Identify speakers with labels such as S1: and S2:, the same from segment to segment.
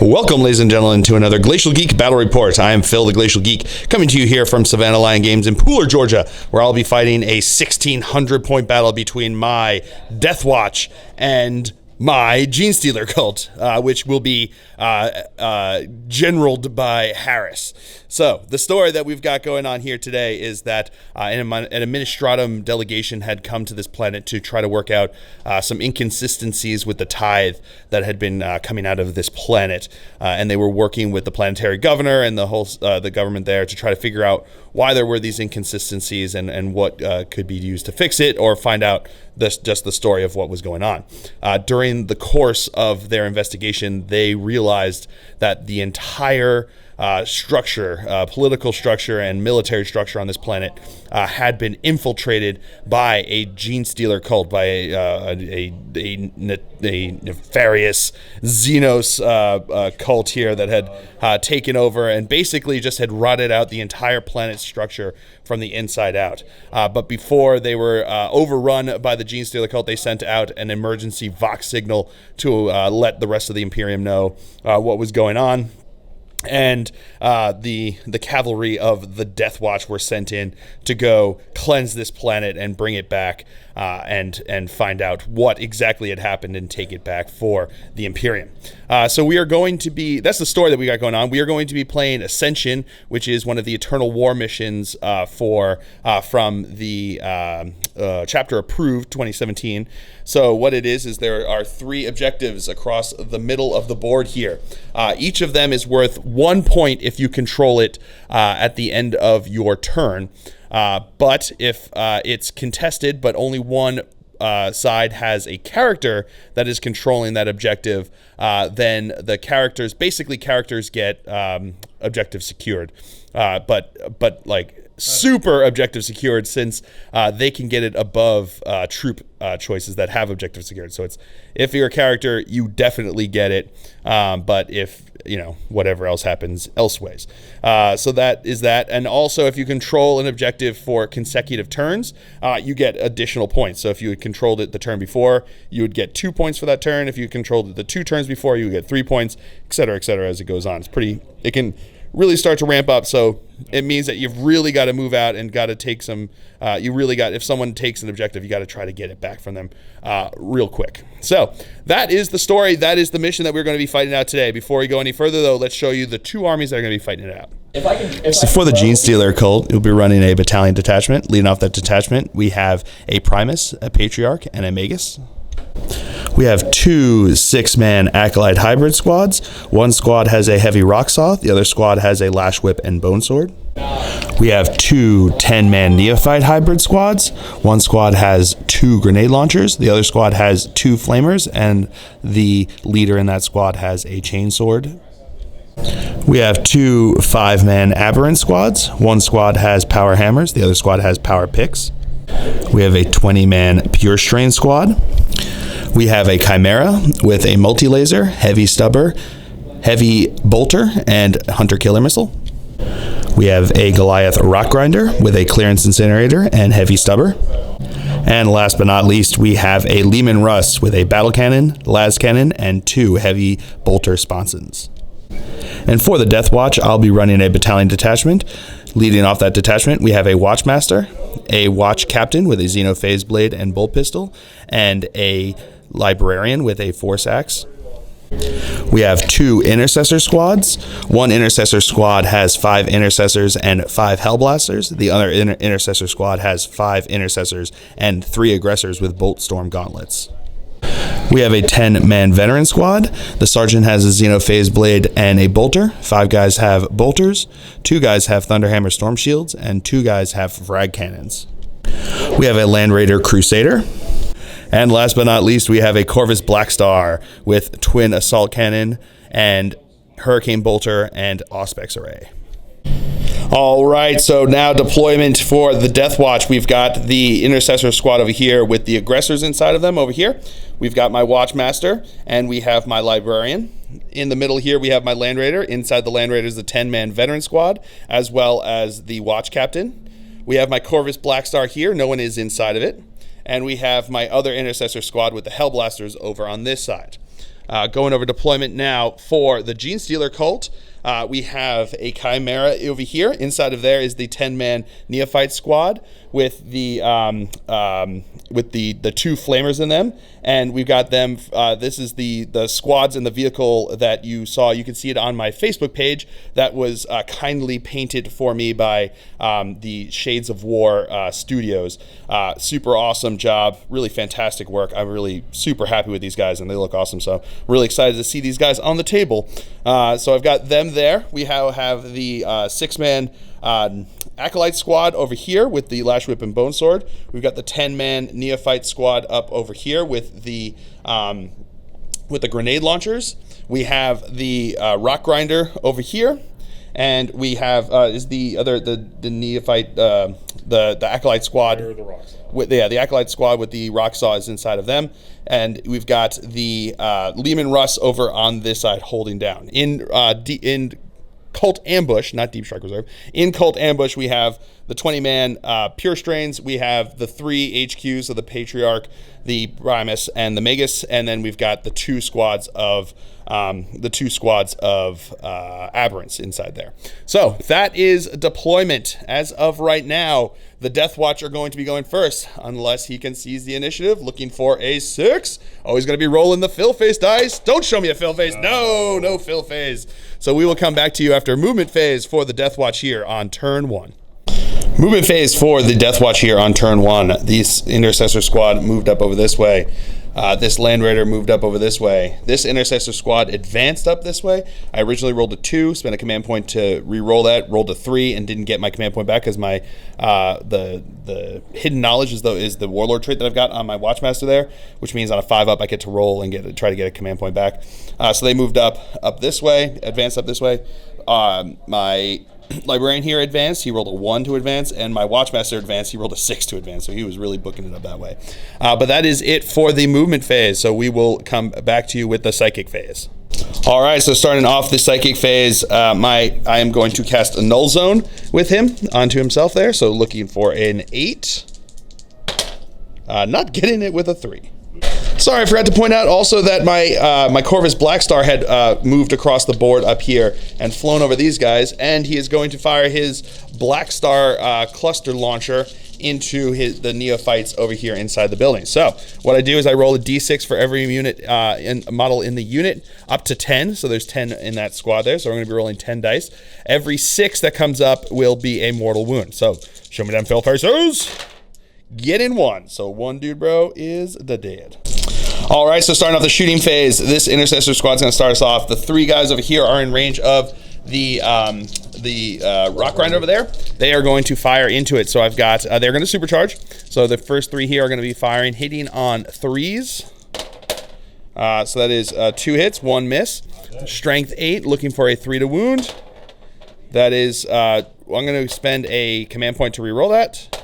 S1: Welcome, ladies and gentlemen, to another Glacial Geek Battle Report. I am Phil, the Glacial Geek, coming to you here from Savannah Lion Games in Pooler, Georgia, where I'll be fighting a 1,600-point battle between my Deathwatch and my Genestealer Cult, which will be generaled by Harris. So the story that we've got going on here today is that an Administratum delegation had come to this planet to try to work out some inconsistencies with the tithe that had been coming out of this planet, and they were working with the planetary governor and the whole the government there to try to figure out why there were these inconsistencies and what could be used to fix it, or find out just the story of what was going on. During the course of their investigation, they realized that the entire political structure and military structure on this planet had been infiltrated by a Genestealer cult, by a nefarious Xenos cult here that had taken over and basically just had rotted out the entire planet's structure from the inside out. But before they were overrun by the Genestealer cult, they sent out an emergency Vox signal to let the rest of the Imperium know what was going on. And the cavalry of the Deathwatch were sent in to go cleanse this planet and bring it back and find out what exactly had happened and take it back for the Imperium. So we are going to be, that's the story that we got going on. We are going to be playing Ascension, which is one of the Eternal War missions from the chapter approved 2017. So what it is there are 3 objectives across the middle of the board here. Each of them is worth 1 point if you control it at the end of your turn. But if it's contested, but only one side has a character that is controlling that objective, then the characters get objective secured. But like super objective secured, since they can get it above troop choices that have objective secured. So it's, if you're a character, you definitely get it. But if whatever else happens elseways. So that is that. And also, if you control an objective for consecutive turns, you get additional points. So if you had controlled it the turn before, you would get 2 points for that turn. If you controlled it the 2 turns before, you would get 3 points, et cetera, as it goes on. It can really start to ramp up. So it means that you've really got to move out and got to take some, if someone takes an objective, you got to try to get it back from them real quick. So that is the story. That is the mission that we're going to be fighting out today. Before we go any further, though, let's show you the 2 armies that are going to be fighting it out. So for the Genestealer Cult, you'll be running a battalion detachment. Leading off that detachment, we have a Primus, a Patriarch, and a Magus. We have 2 6-man Acolyte hybrid squads. One squad has a heavy rock saw. The other squad has a lash whip and bone sword. We have 2 10-man neophyte hybrid squads. One squad has 2 grenade launchers. The other squad has 2 flamers, and the leader in that squad has a chainsword. We have 2 5-man aberrant squads. One squad has power hammers. The other squad has power picks. We have a 20-man pure strain squad. We have a Chimera with a multi-laser, heavy stubber, heavy bolter, and hunter-killer missile. We have a Goliath rock grinder with a clearance incinerator and heavy stubber. And last but not least, we have a Lehman Russ with a battle cannon, las cannon, and 2 heavy bolter sponsons. And for the Deathwatch, I'll be running a battalion detachment. Leading off that detachment, we have a Watchmaster, a Watch Captain with a Xeno Phase Blade and Bolt Pistol, and a Librarian with a Force Axe. We have 2 Intercessor squads. One Intercessor squad has 5 Intercessors and 5 Hellblasters. The other Intercessor squad has 5 Intercessors and 3 Aggressors with Bolt Storm Gauntlets. We have a 10-man Veteran squad. The Sergeant has a Xeno Phase Blade and a Bolter. 5 guys have Bolters. 2 guys have Thunderhammer Storm Shields, and 2 guys have Frag Cannons. We have a Land Raider Crusader. And last but not least, we have a Corvus Blackstar with Twin Assault Cannon and Hurricane Bolter and Auspex Array. All right, so now deployment for the Deathwatch. We've got the Intercessor squad over here with the Aggressors inside of them over here. We've got my Watchmaster, and we have my Librarian. In the middle here, we have my Land Raider. Inside the Land Raider is the 10-man Veteran squad, as well as the Watch Captain. We have my Corvus Blackstar here. No one is inside of it. And we have my other Intercessor squad with the Hellblasters over on this side. Going over deployment now for the Genestealer Cult. We have a Chimera over here. Inside of there is the 10-man Neophyte squad with the two flamers in them, and we've got them. This is the squads in the vehicle that you saw. You can see it on my Facebook page. That was kindly painted for me by the Shades of War Studios. Super awesome job. Really fantastic work. I'm really super happy with these guys, and they look awesome. So really excited to see these guys on the table. So I've got them there. We have the 6-man Acolyte squad over here with the Lash Whip and Bone Sword. We've got the 10-man Neophyte squad up over here with the grenade launchers. We have the Rock Grinder over here, and we have the Neophyte the Acolyte squad. The Acolyte squad with the Rock Saw is inside of them, and we've got the Lehman Russ over on this side holding down. In Cult Ambush, not Deep Strike Reserve. In Cult Ambush, we have the 20-man Pure Strains. We have the 3 HQs of the Patriarch, the Primus, and the Magus, and then we've got the two squads of Aberrants inside there. So that is deployment. As of right now, the Deathwatch are going to be going first, unless he can seize the initiative, looking for a 6. Always going to be rolling the fill phase dice. Don't show me a fill phase. No fill phase. So we will come back to you after movement phase for the Deathwatch here on turn 1. Movement phase for the Deathwatch here on turn 1. This Intercessor squad moved up over this way. This Land Raider moved up over this way. This Intercessor squad advanced up this way. I originally rolled a 2, spent a command point to re-roll that, rolled a 3, and didn't get my command point back because my the hidden knowledge is the Warlord trait that I've got on my Watchmaster there, which means on a 5-up I get to roll and try to get a command point back. So they moved up this way, advanced up this way. My Librarian here advanced, he rolled a 1 to advance, and my Watchmaster advanced, he rolled a 6 to advance, so he was really booking it up that way. But that is it for the movement phase, so we will come back to you with the psychic phase. All right, so starting off the psychic phase, I am going to cast a Null Zone with him onto himself there, so looking for an 8. Not getting it with a 3. Sorry, I forgot to point out also that my Corvus Blackstar had moved across the board up here and flown over these guys, and he is going to fire his Blackstar cluster launcher into the Neophytes over here inside the building. So what I do is I roll a d6 for every unit model in the unit up to 10. So there's 10 in that squad there. So we're going to be rolling 10 dice. Every 6 that comes up will be a mortal wound. So show me them fill faces. Get in 1. So 1 dude bro is the dead. All right, so starting off the shooting phase, this Intercessor squad's going to start us off. The 3 guys over here are in range of the Rock Grinder over there. They are going to fire into it. So I've got, they're going to supercharge. So the first 3 here are going to be firing, hitting on 3s. So that is 2 hits, 1 miss. Strength 8, looking for a 3 to wound. That is, I'm going to spend a command point to reroll that.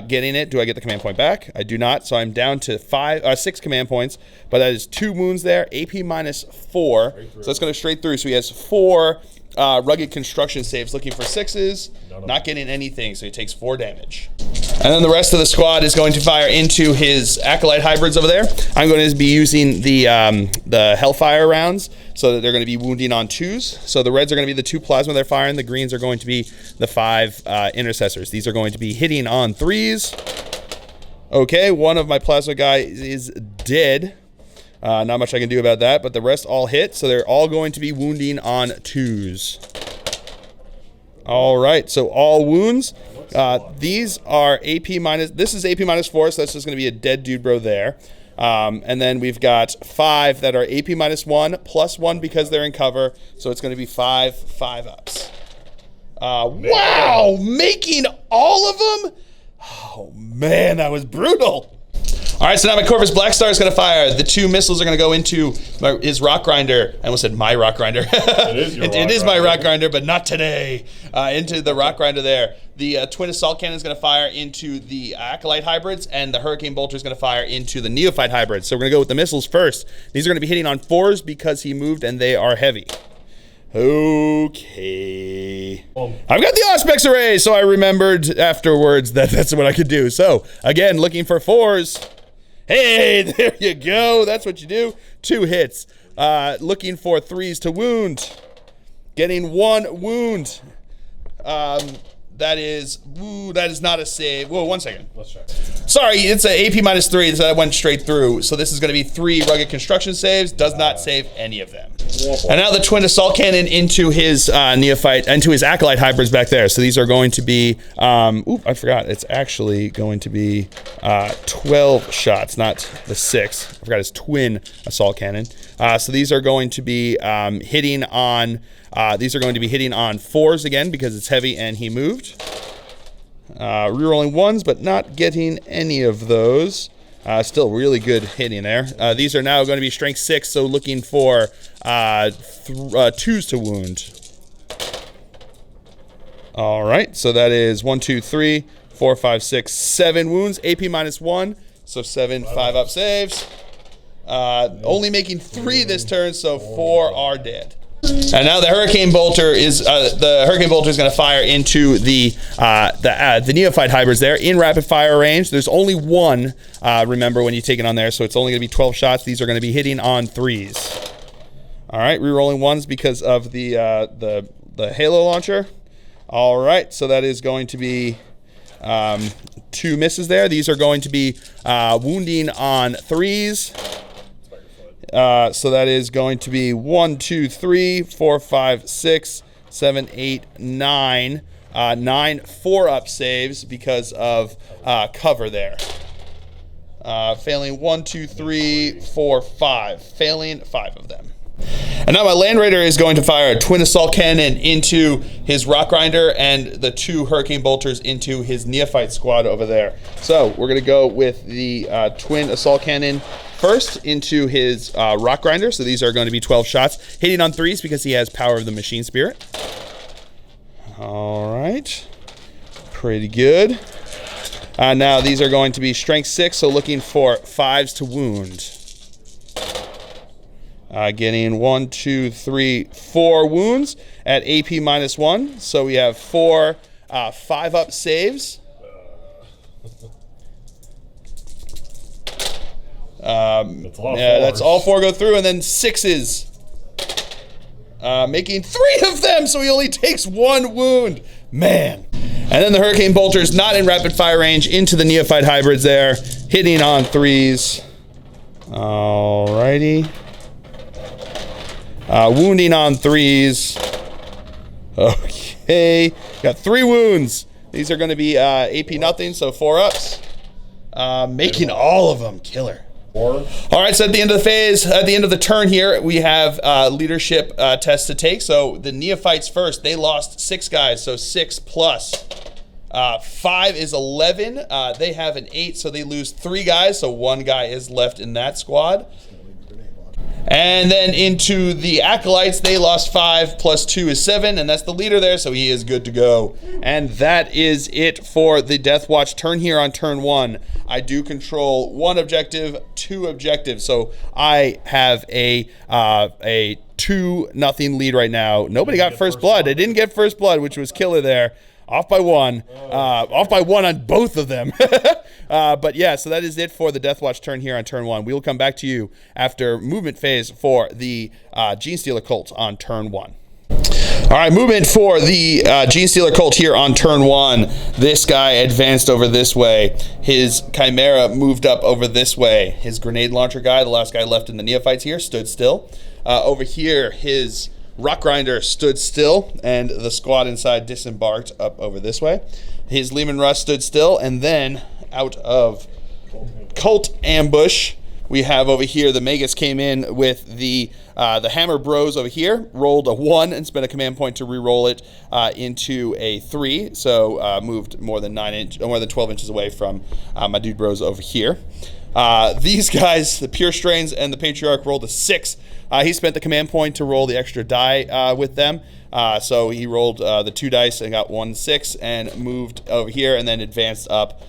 S1: Getting it, do I get the command point back? I do not, so I'm down to 6 command points, but that is 2 wounds there, AP minus 4, so that's going to straight through. So he has 4 rugged construction saves, looking for 6s, not getting anything, so he takes 4 damage. And then the rest of the squad is going to fire into his Acolyte hybrids over there. I'm going to be using the Hellfire rounds, so that they're going to be wounding on 2s. So the reds are going to be the 2 plasma they're firing. The greens are going to be the 5 intercessors. These are going to be hitting on 3s. Okay, one of my plasma guys is dead. Not much I can do about that, but the rest all hit, so they're all going to be wounding on 2s. All right, so all wounds. These are AP minus, this is AP minus 4, so that's just going to be a dead dude bro there. And then we've got 5 that are AP minus 1, plus 1 because they're in cover, so it's going to be 5 5-ups. Wow, making all of them? Oh man, that was brutal. All right, so now my Corvus Blackstar is going to fire. The 2 missiles are going to go into his Rock Grinder. I almost said my Rock Grinder. It is my Rock Grinder, but not today. Into the Rock Grinder there. The Twin Assault Cannon is going to fire into the Acolyte hybrids, and the Hurricane Bolter is going to fire into the Neophyte hybrids. So we're going to go with the missiles first. These are going to be hitting on 4s because he moved, and they are heavy. Okay. I've got the Auspex Array, so I remembered afterwards that that's what I could do. So, again, looking for 4s. Hey, there you go. That's what you do. 2 hits. Looking for 3s to wound. Getting 1 wound. That is not a save. Whoa, 1 second. Let's try. Sorry, it's an AP -3, so that went straight through. So this is going to be 3 rugged construction saves. Does not save any of them. And now the twin assault cannon into his neophyte, into his acolyte hybrids back there. So these are going to be, I forgot. It's actually going to be 12 shots, not the 6. I forgot his twin assault cannon. So these are going to be hitting on. These are going to be hitting on 4s again because it's heavy and he moved. Rerolling 1s, but not getting any of those. Still really good hitting there. These are now going to be strength 6, so looking for 2s to wound. All right, so that is 1, 2, 3, 4, 5, 6, 7 wounds. AP -1, so 7 5-up saves. Only making 3 this turn, so 4 are dead. And now the Hurricane Bolter is going to fire into the neophyte hybrids there in rapid fire range. There's only 1. Remember when you take it on there, so it's only going to be 12 shots. These are going to be hitting on 3s. All right, re-rolling 1s because of the Halo launcher. All right, so that is going to be 2 misses there. These are going to be wounding on 3s. So that is going to be 1, 2, 3, 4, 5, 6, 7, 8, 9. 9 4-up saves because of cover there. Failing 1, 2, 3, 4, 5. Failing 5 of them. And now my Land Raider is going to fire a twin assault cannon into his rock grinder and the 2 hurricane bolters into his neophyte squad over there. So we're going to go with the twin assault cannon first into his rock grinder. So these are going to be 12 shots, hitting on 3s because he has power of the machine spirit. All right, pretty good. Now these are going to be strength 6, so looking for 5s to wound. Getting 1, 2, 3, 4 wounds at AP -1. So we have 4 5-up saves. That's all 4 go through, and then 6s. Making 3 of them, so he only takes 1 wound. Man. And then the Hurricane Bolter's not in rapid fire range into the neophyte hybrids there, hitting on 3s. Alrighty. Wounding on 3s. Okay. Got 3 wounds. These are going to be AP nothing, so 4-ups. Making all of them. Killer. All right, so at the end of the phase, at the end of the turn here, we have leadership tests to take. So the neophytes first, they lost 6 guys, so 6 plus 5 is 11. They have an 8, so they lose 3 guys, so 1 guy is left in that squad. And then into the Acolytes, they lost 5 plus 2 is 7, and that's the leader there, so he is good to go. And that is it for the Deathwatch turn here on turn 1. I do control 1 objective, 2 objectives, so I have a 2-0 lead right now. Nobody got first blood. I didn't get first blood, which was killer there. Off by 1. Off by 1 on both of them. But yeah, so that is it for the Deathwatch turn here on turn 1. We will come back to you after movement phase for the Genestealer Cult on turn 1. All right, movement for the Genestealer Cult here on turn 1. This guy advanced over this way. His Chimera moved up over this way. His grenade launcher guy, the last guy left in the Neophytes here, stood still. Over here, his Rock Grinder stood still, and the squad inside disembarked up over this way. His Leman Russ stood still, and then out of Cult Ambush, we have over here the Magus came in with the Hammer Bros over here, rolled a 1 and spent a command point to re-roll it into a 3, so moved more than 12 inches away from my dude bros over here. These guys, the Pure Strains and the Patriarch, rolled a 6. He spent the command point to roll the extra die with them. So he rolled the 2 dice and got 1 6 and moved over here and then advanced up.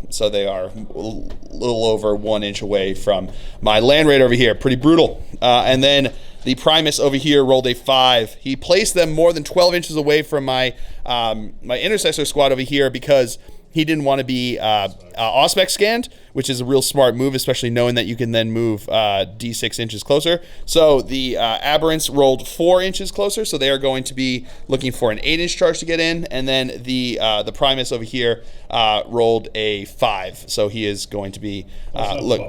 S1: So they are a little over 1 inch away from my Land Raider over here. Pretty brutal. And then the Primus over here rolled a 5. He placed them more than 12 inches away from my my Intercessor squad over here because he didn't want to be Auspex scanned, which is a real smart move, especially knowing that you can then move D6 inches closer. So the Aberrants rolled 4 inches closer, so they are going to be looking for an 8-inch charge to get in, and then the Primus over here rolled a 5, so he is going to be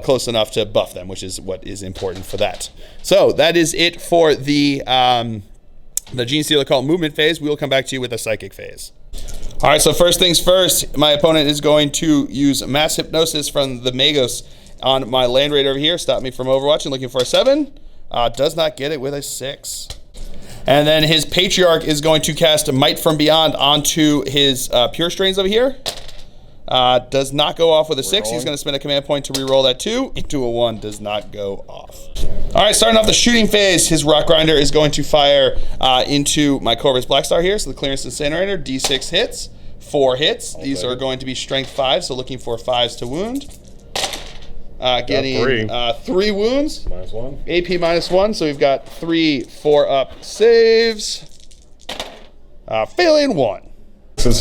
S1: close enough to buff them, which is what is important for that. So that is it for the Genestealer Cult movement phase. We will come back to you with a psychic phase. All right, so first things first, my opponent is going to use Mass Hypnosis from the Magos on my Land Raider over here. Stop me from Overwatch and looking for a 7. Does not get it with a 6. And then his Patriarch is going to cast Might from Beyond onto his Pure Strains over here. Does not go off with a 6. He's going to spend a command point to reroll that 2 into a 1. Does not go off. All right, starting off the shooting phase, his Rock Grinder is going to fire into my Corvus Blackstar here. So the Clearance Incinerator, D6 hits, 4 hits. These are going to be strength 5, so looking for 5s to wound. Getting 3 wounds.
S2: -1.
S1: AP -1, so we've got 3 4-up saves. Failing 1.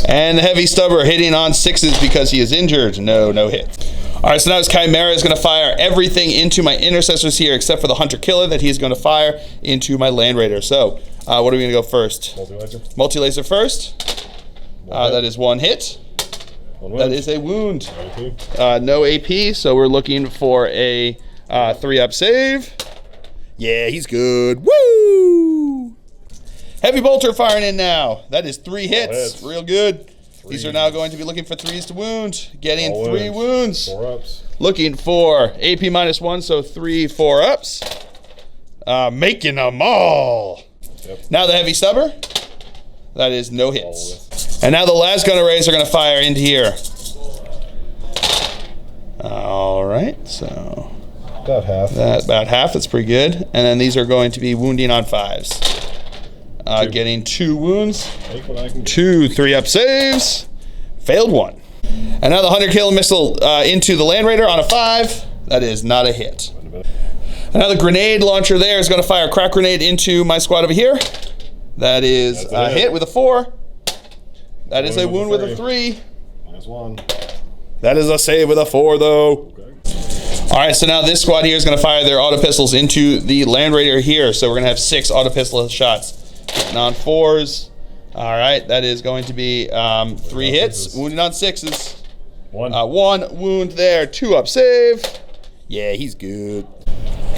S1: And the Heavy Stubber hitting on 6s because he is injured. No hits. All right, so now his Chimera is going to fire everything into my Intercessors here except for the Hunter Killer that he's going to fire into my Land Raider. So what are we going to go first?
S2: Multi-laser.
S1: Multi-laser first. That is 1 hit. That is a wound. No AP, so we're looking for a 3-up save. Yeah, he's good. Woo! Heavy Bolter firing in now. That is 3 hits. Real good. These are now going to be looking for 3s to wound. Getting 3 wounds.
S2: 4-ups.
S1: Looking for AP -1, so 3 4-ups. Making them all.
S2: Yep.
S1: Now the Heavy Stubber. That is no hits. And now the Las Gunner Rays are going to fire into here. All right, so
S2: about half.
S1: About half. That's pretty good. And then these are going to be wounding on 5s. Getting 2 wounds. 2 3-up saves. Failed 1. And now the Hunter Killer Missile into the Land Raider on a 5. That is not a hit. And now the grenade launcher there is going to fire a crack grenade into my squad over here. That is a hit with a 4. That is a wound with a 3.
S2: -1.
S1: That is a save with a 4, though. All right, so now this squad here is going to fire their auto pistols into the Land Raider here. So we're going to have 6 auto pistol shots. Hitting on 4s. All right, that is going to be 3 hits. Wounded on 6s. 1 wound there. 2-up save. Yeah, he's good.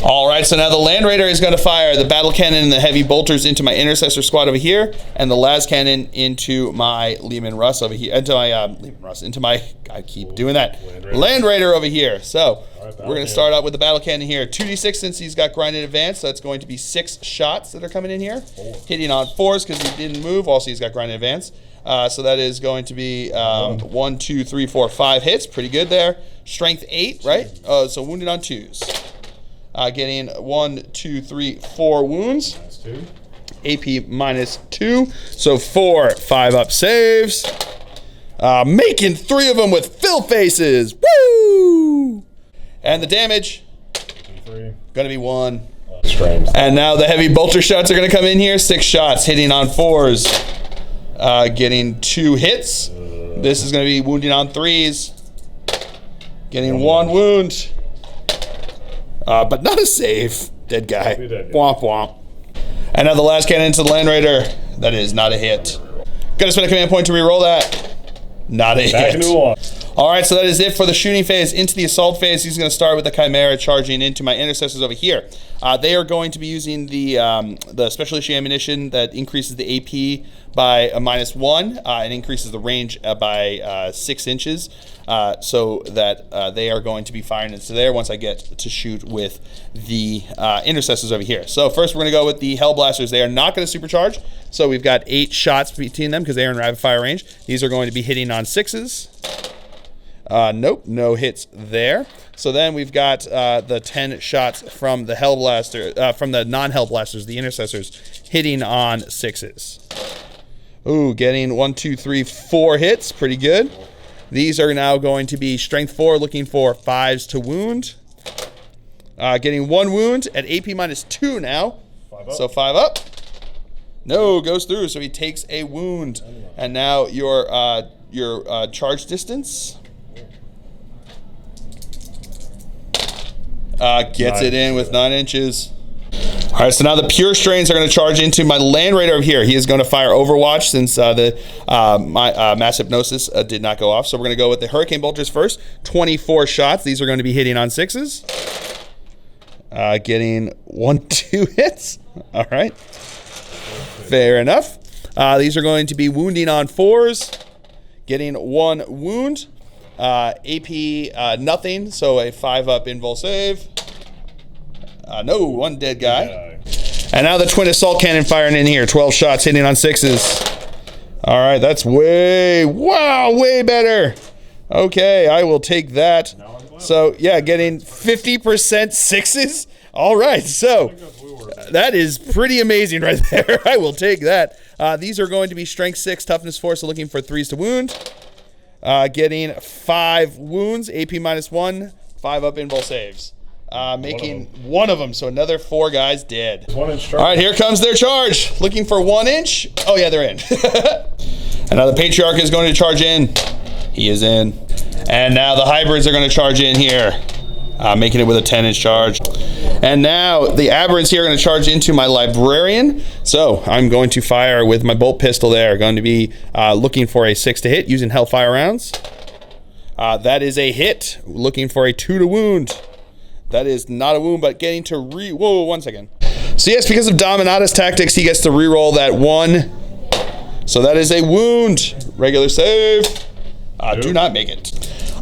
S1: All right, so now the Land Raider is going to fire the Battle Cannon and the Heavy Bolters into my Intercessor squad over here, and the Las Cannon into my Leman Russ over here. Into my I keep doing that. Land Raider over here. So we're going to start out with the Battle Cannon here. 2d6 since he's got Grinded Advance, so that's going to be 6 shots that are coming in here. Hitting on 4s because he didn't move. Also, he's got Grinded Advance. So that is going to be 1, 2, 3, 4, 5 hits. Pretty good there. Strength 8, right? So wounded on 2s. Getting 1, 2, 3, 4 wounds. AP -2. So 4 5-up saves. Making 3 of them with filth faces. Woo! And the damage going to be 1. And now the Heavy Bolter shots are going to come in here. 6 shots hitting on 4s. Getting 2 hits. This is going to be wounding on 3s. Getting 1 wound. But not a save. Dead guy. Womp womp. And now the Las Cannon into the Land Raider. That is not a hit. Gonna spend a command point to reroll that. Not a hit. All right, so that is it for the shooting phase. Into the assault phase, he's going to start with the Chimera charging into my Intercessors over here. They are going to be using the special issue ammunition that increases the AP by a -1 and increases the range by 6 inches. So that they are going to be firing into there once I get to shoot with the Intercessors over here. So first we're going to go with the Hellblasters. They are not going to supercharge. So we've got 8 shots between them because they are in rapid fire range. These are going to be hitting on 6s. Nope, no hits there. So then we've got the 10 shots from the Hellblaster, from the non-Hellblasters, the Intercessors, hitting on 6s. Ooh, getting 1, 2, 3, 4 hits. Pretty good. These are now going to be strength 4, looking for 5s to wound. Getting 1 wound at AP -2 now.
S2: 5 up.
S1: So 5 up. No, goes through, so he takes a wound. And now your your charge distance. Gets it in with 9 inches. All right, so now the pure strains are going to charge into my land raider over here. He is going to fire Overwatch since my mass hypnosis did not go off. So we're going to go with the hurricane bolters first. 24 shots. These are going to be hitting on 6s. Getting 1-2 hits. All right. Fair enough. These are going to be wounding on 4s. Getting 1 wound. AP nothing, so a 5-up invul save. No, 1 dead guy. And now the twin assault cannon firing in here. 12 shots hitting on 6s. All right, that's way better. Okay, I will take that. So yeah, getting 50% 6s. All right, so that is pretty amazing right there. I will take that. These are going to be strength 6, toughness 4, so looking for 3s to wound. Getting 5 wounds, AP -1, 5-up invul saves. Making one of them, so another 4 guys dead.
S2: 1 inch charge.
S1: All right, here comes their charge. Looking for 1 inch. Oh yeah, they're in. And now the Patriarch is going to charge in. He is in. And now the hybrids are going to charge in here. Making it with a 10-inch charge. And now the aberrants here are going to charge into my librarian. So I'm going to fire with my bolt pistol there. Going to be looking for a 6 to hit using Hellfire rounds. That is a hit. Looking for a 2 to wound. That is not a wound, but getting to whoa, 1 second. So yes, because of Dominata's tactics, he gets to re-roll that 1. So that is a wound. Regular save. Do not make it.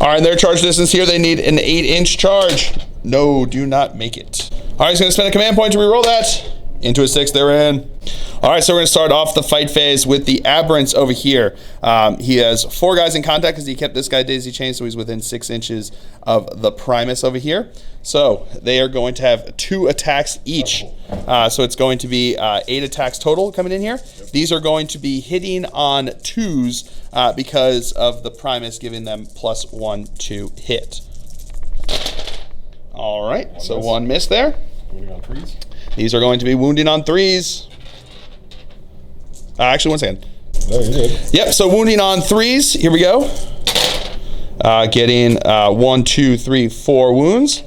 S1: All right, their charge distance here, they need an 8-inch charge. No, do not make it. All right, he's going to spend a command point to re-roll that. Into a 6, they're in. All right, so we're going to start off the fight phase with the aberrants over here. He has 4 guys in contact because he kept this guy daisy chained, so he's within 6 inches of the Primus over here. So they are going to have 2 attacks each. So it's going to be 8 attacks total coming in here. These are going to be hitting on 2s because of the Primus giving them +1 to hit. All right, so 1 miss there. These are going to be wounding on 3s. Actually, 1 second.
S2: No, you're good.
S1: Yep, so wounding on 3s. Here we go. Getting 1, 2, 3, 4 wounds.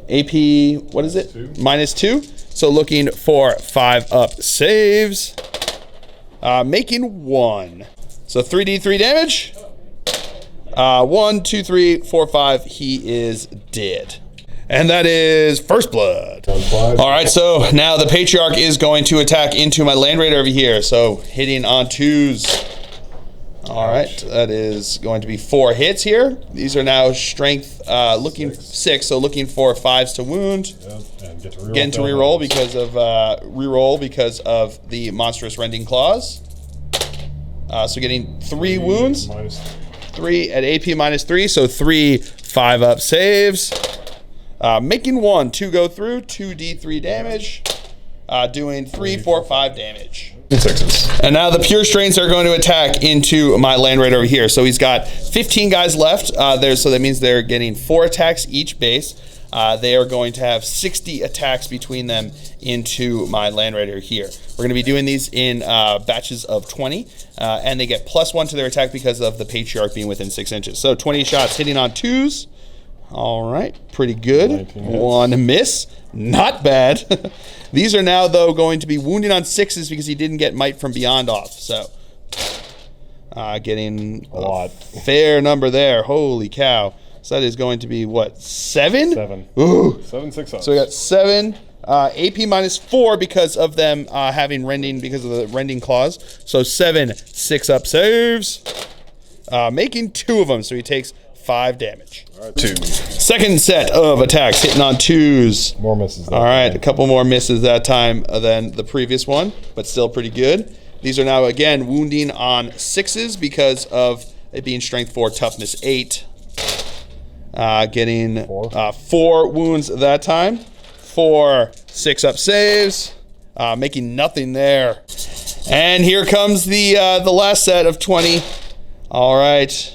S1: AP, what is it? -2. So looking for 5-up saves. Making 1. So 3d3 damage. 1, 2, 3, 4, 5. He is dead. And that is first blood. All right, so now the Patriarch is going to attack into my Land Raider over here. So hitting on 2s. All right, that is going to be 4 hits here. These are now strength looking 6, so looking for 5s to wound.
S2: And
S1: Getting to reroll because of the monstrous rending claws. So getting 3 wounds. 3 at AP -3, so 3 5-up saves. Making 1, 2 go through, 2d3 damage, doing 3, 4, 5 damage.
S2: 6s.
S1: And now the pure strains are going to attack into my Land Raider over here. So he's got 15 guys left there, so that means they're getting 4 attacks each base. They are going to have 60 attacks between them into my Land Raider here. We're going to be doing these in batches of 20, and they get +1 to their attack because of the Patriarch being within 6 inches. So 20 shots hitting on 2s. All right, pretty good. 1 miss, not bad. These are now, though, going to be wounding on 6s because he didn't get Might from Beyond off. So getting a lot. Fair number there. Holy cow. So that is going to be, what, 7?
S2: 7.
S1: Ooh.
S2: 7 6-ups.
S1: So we got 7. AP -4 because of them having rending, because of the rending claws. So 7 6-up saves. Making 2 of them, so he takes 5 damage.
S2: All right, 2.
S1: Second set of attacks hitting on 2s.
S2: More misses.
S1: All right, a couple more misses that time than the previous one, but still pretty good. These are now, again, wounding on 6s because of it being strength 4, toughness 8. Getting 4 wounds that time. 4 6-up saves. Making nothing there. And here comes the last set of 20. All right.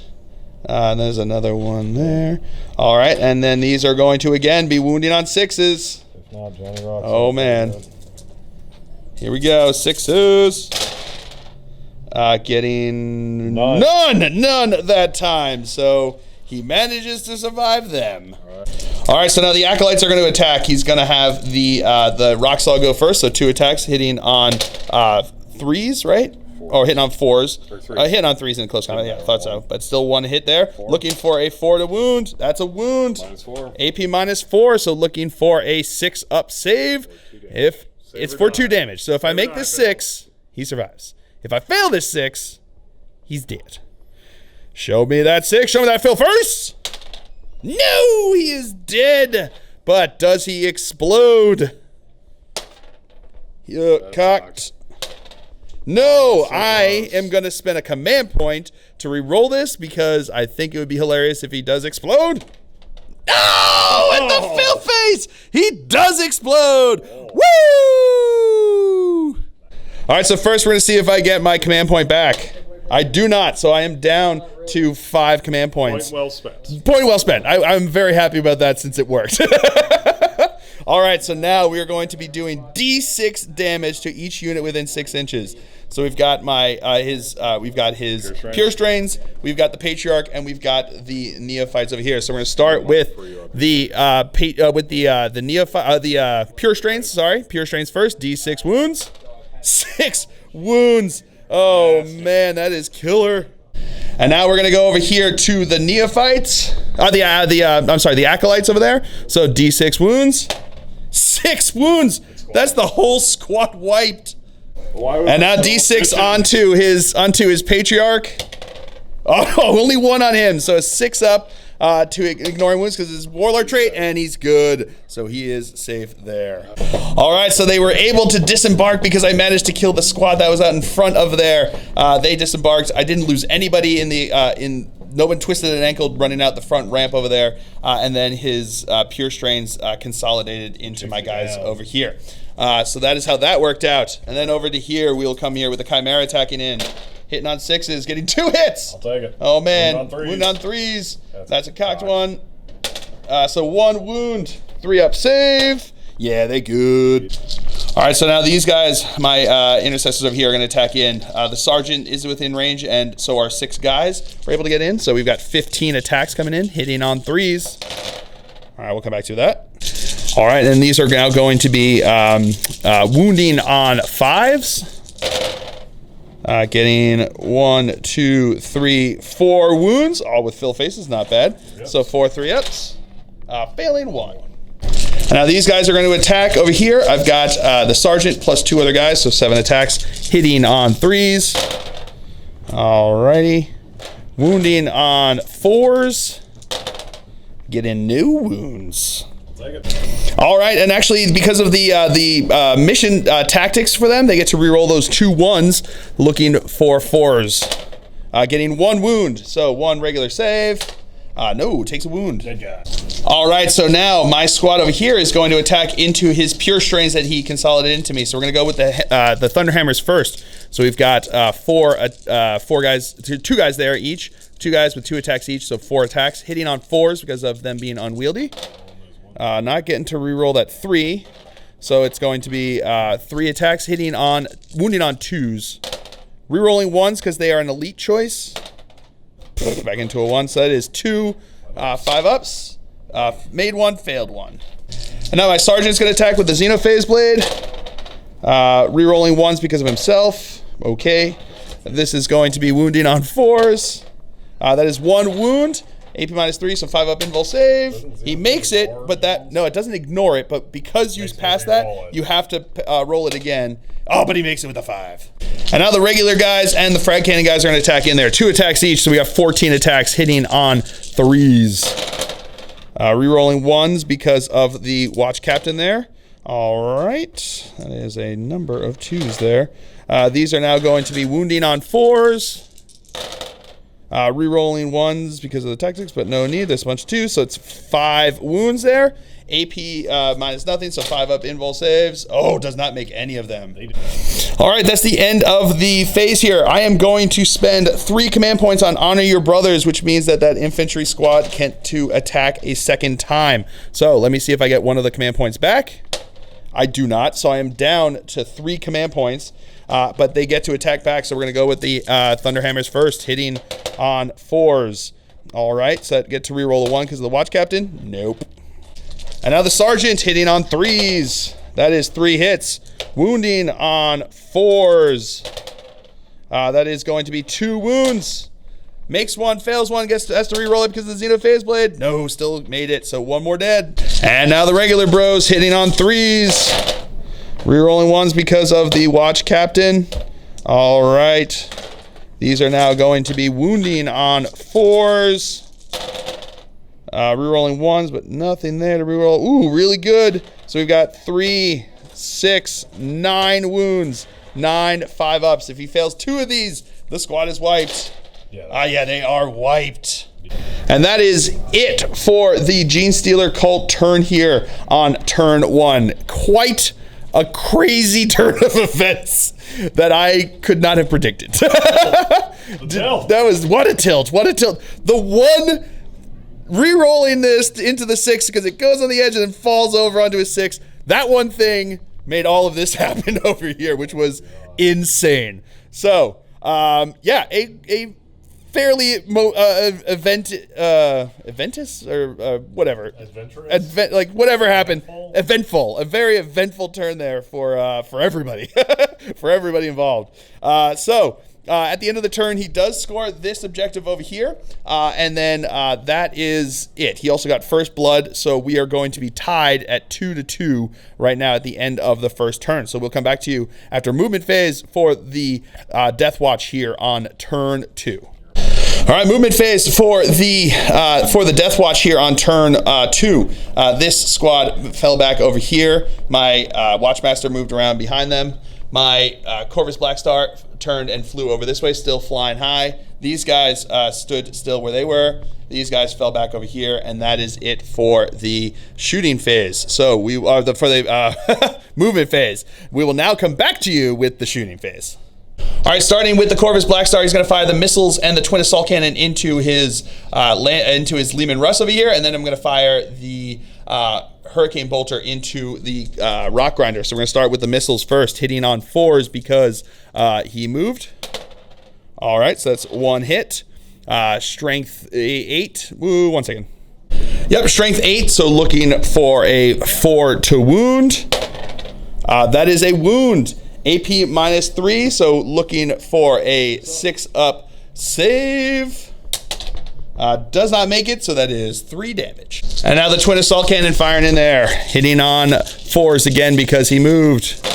S1: There's another one there. All right, and then these are going to, again, be wounding on 6s.
S2: If not, Johnny Rocks.
S1: Oh, man. Here we go, 6s. Getting none that time. So he manages to survive them. All right, so now the Acolytes are going to attack. He's going to have the Rock Saw go first, so 2 attacks hitting on 3s, right? Or hitting on 4s. Hitting on 3s in close combat, yeah, I thought so. But still 1 hit there. 4. Looking for a 4 to wound. That's a wound. -4. AP -4, so looking for a 6-up save. If it's for 2 damage. So if I make this 6, he survives. If I fail this 6, he's dead. Show me that 6. Show me that filth first. No, he is dead. But does he explode? Cocked. No, I am going to spend a command point to re-roll this because I think it would be hilarious if he does explode. No, at the filth face. He does explode. Woo! All right, so first we're going to see if I get my command point back. I do not, so I am down to 5 command points.
S2: Point well spent.
S1: Point well spent. I'm very happy about that since it worked. All right, so now we are going to be doing D6 damage to each unit within 6 inches. So we've got his pure strains, we've got the patriarch, and we've got the neophytes over here. So we're going to start with the pure strains. Sorry, pure strains first. D6 wounds. 6 wounds. Oh man, that is killer. And now we're gonna go over here to the neophytes. The acolytes over there. So D6 wounds. 6 wounds. That's the whole squad wiped. And now D6 onto his patriarch. Oh, only 1 on him. So a 6 up to ignoring wounds because his warlord trait, and he's good. So he is safe there. All right, so they were able to disembark because I managed to kill the squad that was out in front of there. They disembarked. I didn't lose anybody no one twisted an ankle running out the front ramp over there. And then his pure strains consolidated into my guys over here. So that is how that worked out. And then over to here, we'll come here with the Chimera attacking in. Hitting on 6s, getting 2 hits.
S2: I'll take it.
S1: Oh man, wound on 3s. That's a cocked one. So 1 wound, 3-up save. Yeah, they good. All right, so now these guys, my intercessors over here are going to attack in. The sergeant is within range, and so are 6 guys were able to get in. So we've got 15 attacks coming in, hitting on 3s. All right, we'll come back to that. All right, and these are now going to be wounding on 5s. Getting 1, 2, 3, 4 wounds, all with fill faces, not bad. Yep. So 4 3-ups, failing 1. And now these guys are going to attack over here. I've got the sergeant plus 2 other guys, so 7 attacks, hitting on 3s. Alrighty, wounding on 4s, getting new wounds. All right, and actually, because of the mission tactics for them, they get to re-roll those 2 1s, looking for 4s. Getting 1 wound, so 1 regular save. No, takes a wound. Good guy. All right, so now my squad over here is going to attack into his pure strains that he consolidated into me. So we're going to go with the Thunderhammers first. So we've got 4 guys, 2 guys there each. 2 guys with 2 attacks each, so 4 attacks. Hitting on 4s because of them being unwieldy. Not getting to reroll that 3, so it's going to be 3 attacks, wounding on 2s. Rerolling 1s because they are an elite choice. Back into a 1, so that is 2 5-ups. Made 1, failed 1. And now my sergeant's going to attack with the Xenophase Blade. Rerolling 1s because of himself. Okay. This is going to be wounding on 4s. That is 1 wound. AP -3, so 5-up invul save. He makes it, but no, it doesn't ignore it, but because you pass that, you have to roll it again. Oh, but he makes it with a 5. And now the regular guys and the frag cannon guys are going to attack in there. 2 attacks each, so we have 14 attacks hitting on 3s. Rerolling 1s because of the watch captain there. All right, that is a number of 2s there. These are now going to be wounding on 4s. Rerolling 1s because of the tactics, but no need. There's a bunch of 2s, so it's 5 wounds there. AP -0, so 5-up invul saves. Oh, does not make any of them. All right, that's the end of the phase here. I am going to spend 3 command points on Honor Your Brothers, which means that infantry squad can't to attack a second time. So let me see if I get one of the command points back. I do not, so I am down to 3 command points. but they get to attack back, so we're going to go with the Thunderhammers first, hitting on 4s. All right, so that get to reroll a 1 because of the Watch Captain? Nope. And now the Sergeant hitting on 3s. That is 3 hits. Wounding on 4s. That is going to be 2 wounds. Makes 1, fails 1, has to reroll it because of the Xeno Phase Blade. No, still made it, so 1 more dead. And now the regular bros hitting on 3s. Rerolling 1s because of the Watch Captain. All right. These are now going to be wounding on 4s. Rerolling 1s, but nothing there to reroll. Ooh, really good. So we've got 3, 6, 9 wounds. 9 5-ups. If he fails 2 of these, the squad is wiped. Yeah, they are wiped. And that is it for the Genestealer Cult turn here on turn 1. Quite a crazy turn of events that I could not have predicted. That was, what a tilt. The one re-rolling this into the 6 because it goes on the edge and then falls over onto a 6. That one thing made all of this happen over here, which was insane. So, yeah, a fairly eventous or whatever. Adventurous? Like whatever happened. Eventful. A very eventful turn there for everybody. For everybody involved. At the end of the turn, he does score this objective over here, and then that is it. He also got first blood, so we are going to be tied at 2-2 right now at the end of the first turn. So we'll come back to you after movement phase for the Deathwatch here on turn 2. All right, movement phase for the Deathwatch here on turn 2. This squad fell back over here. My Watchmaster moved around behind them. My Corvus Blackstar turned and flew over this way, still flying high. These guys stood still where they were. These guys fell back over here, and that is it for the shooting phase. So we are for the movement phase. We will now come back to you with the shooting phase. All right, starting with the Corvus Blackstar, he's going to fire the missiles and the twin assault cannon into his Lehman Russ over here, and then I'm going to fire the Hurricane Bolter into the Rock Grinder. So we're going to start with the missiles first, hitting on 4s because he moved. All right, so that's 1 hit. Strength 8. Woo, 1 second. Yep, strength 8, so looking for a 4 to wound. That is a wound. AP -3, so looking for a 6-up save. Does not make it, so that is 3 damage. And now the twin assault cannon firing in there, hitting on 4s again because he moved.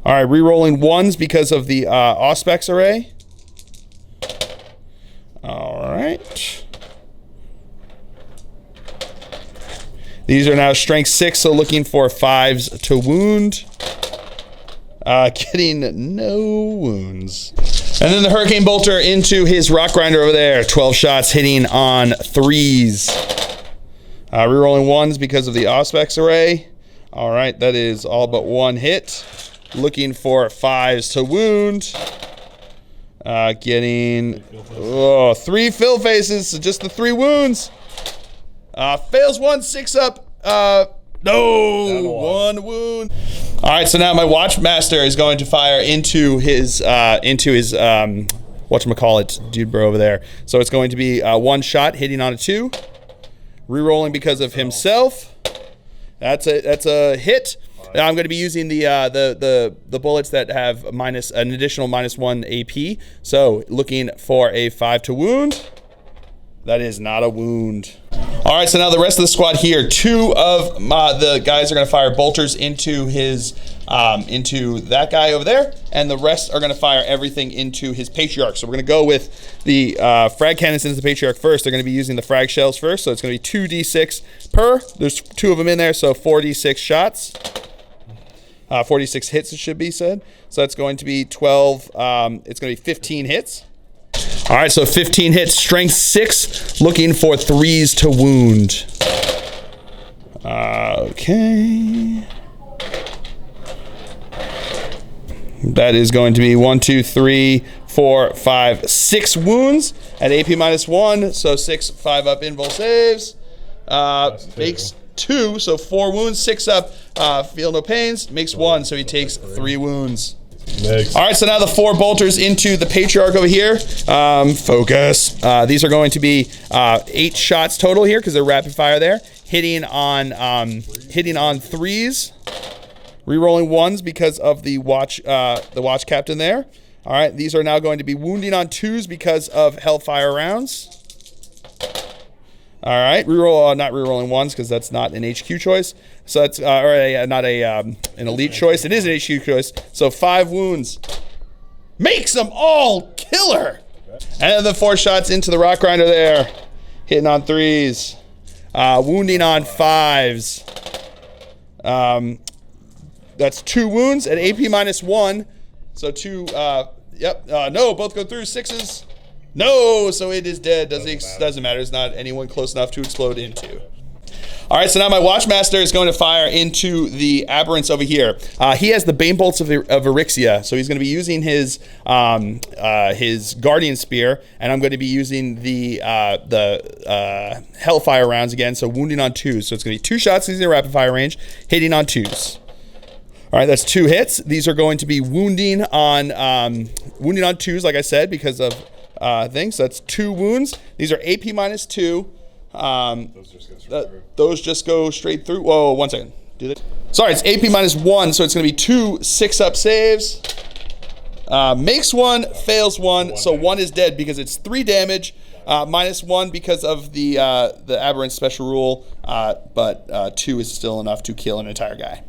S1: All right, re-rolling 1s because of the Auspex array. All right. These are now strength 6, so looking for 5s to wound. Getting no wounds. And then the Hurricane Bolter into his Rock Grinder over there. 12 shots hitting on 3s. Rerolling 1s because of the Auspex array. All right, that is all but 1 hit. Looking for 5s to wound. Getting 3 fill faces, so just the 3 wounds. Fails 1, 6-up. No, 1 wound. All right, so now my Watchmaster is going to fire into his whatchamacallit, dude bro over there. So it's going to be 1 shot hitting on a 2. Rerolling because of himself. That's a hit. I'm going to be using the bullets that have an additional -1 AP. So looking for a 5 to wound. That is not a wound. All right, so now the rest of the squad here, 2 of the guys are going to fire bolters into his into that guy over there, and the rest are going to fire everything into his Patriarch. So we're going to go with the frag cannons into the Patriarch first. They're going to be using the frag shells first, so it's going to be 2d6 per. There's 2 of them in there, so 4d6 shots. 46 hits, it should be said. So that's going to be 12. It's going to be 15 hits. All right, so 15 hits, strength 6, looking for 3s to wound. Okay. That is going to be 1, 2, 3, 4, 5, 6 wounds at AP -1, so 6 5-up invul saves. Makes 2, so 4 wounds, 6 up, feel no pains, makes 1, so he takes 3 wounds.
S2: Next.
S1: All right, so now the 4 bolters into the Patriarch over here. Focus. These are going to be 8 shots total here because they're rapid fire there. Hitting on 3s, rerolling 1s because of the watch captain there. All right, these are now going to be wounding on 2s because of hellfire rounds. All right, reroll, not rerolling 1s because that's not an HQ choice. So that's not an elite choice. It is an HQ choice. So 5 wounds makes them all killer. And then the 4 shots into the rock grinder there, hitting on 3s, wounding on 5s. That's 2 wounds at AP -1. So 2. No, both go through 6s. No, so it is dead. Doesn't matter. It's not anyone close enough to explode into. All right, so now my Watchmaster is going to fire into the Aberrants over here. He has the Bane Bolts of Erixia, so he's going to be using his Guardian Spear, and I'm going to be using the Hellfire rounds again, so wounding on 2s. So it's going to be 2 shots using the rapid fire range, hitting on 2s. All right, that's 2 hits. These are going to be wounding on 2s, like I said, because of things. So that's 2 wounds. These are AP -2. Those just go straight through. Whoa, 1 second. Sorry, it's AP -1, so it's going to be 2 6-up saves. Makes 1, fails 1, so 1 is dead because it's 3 damage. -1 because of the Aberrant special rule, but 2 is still enough to kill an entire guy.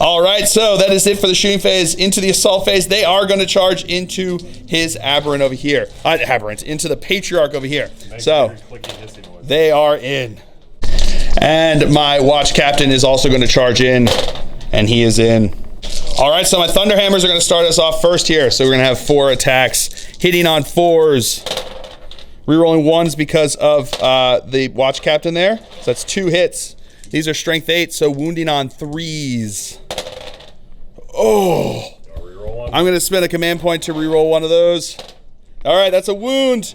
S1: All right, so that is it for the shooting phase. Into the assault phase, they are going to charge into his Aberrant over here. Into the Patriarch over here. So they are in. And my Watch Captain is also going to charge in, and he is in. All right, so my Thunderhammers are going to start us off first here. So we're going to have 4 attacks, hitting on 4s, rerolling 1s because of the Watch Captain there. So that's 2 hits. These are strength 8, so wounding on 3s. Oh, I'm going to spend a command point to reroll 1 of those. All right, that's a wound.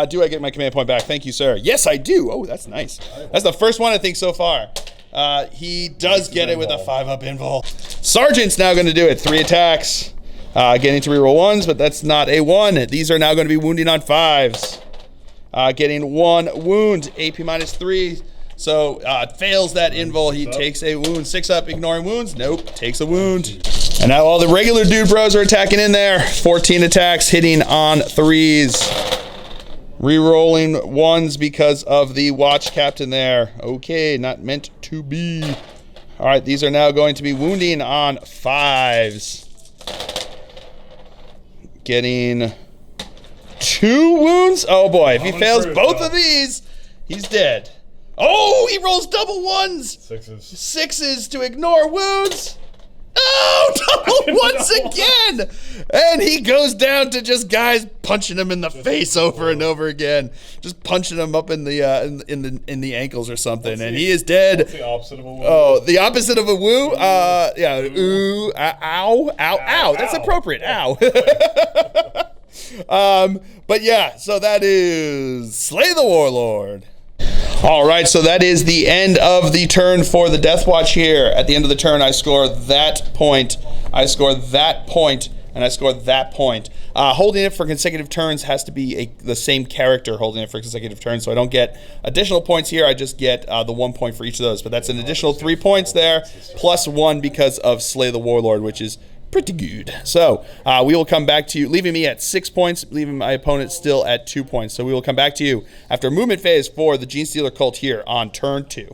S1: Do I get my command point back? Thank you, sir. Yes, I do. Oh, that's nice. That's the first one, I think, so far. He does get it with a 5-up invul. Sergeant's now going to do it. 3 attacks. Getting to reroll 1s, but that's not a 1. These are now going to be wounding on 5s. Getting 1 wound, AP -3. So fails that invul. He takes a wound. 6-up, ignoring wounds. Nope, takes a wound. And now all the regular dude bros are attacking in there. 14 attacks, hitting on 3s. Rerolling 1s because of the Watch Captain there. Okay, not meant to be. All right, these are now going to be wounding on 5s. Getting 2 wounds. Oh boy, if he fails both of these, he's dead. Oh, he rolls double 1s. 6s to ignore wounds. Oh, double 1s again. And he goes down to just guys punching him in the face over and over again. Just punching him up in the ankles or something. And he is dead.
S2: What's the opposite of a woo?
S1: Oh, the opposite of a woo? Yeah, ooh, ow, ow, ow. That's appropriate. Ow. But yeah, so that is Slay the Warlord. All right, so that is the end of the turn for the Deathwatch here. At the end of the turn, I score that point, I score that point, and I score that point. Holding it for consecutive turns has to be the same character holding it for consecutive turns, so I don't get additional points here. I just get the 1 point for each of those, but that's an additional 3 points there, plus 1 because of Slay the Warlord, which is pretty good. So we will come back to you, leaving me at 6 points, leaving my opponent still at 2 points. So we will come back to you after movement phase for the Genestealer Cult here on turn 2.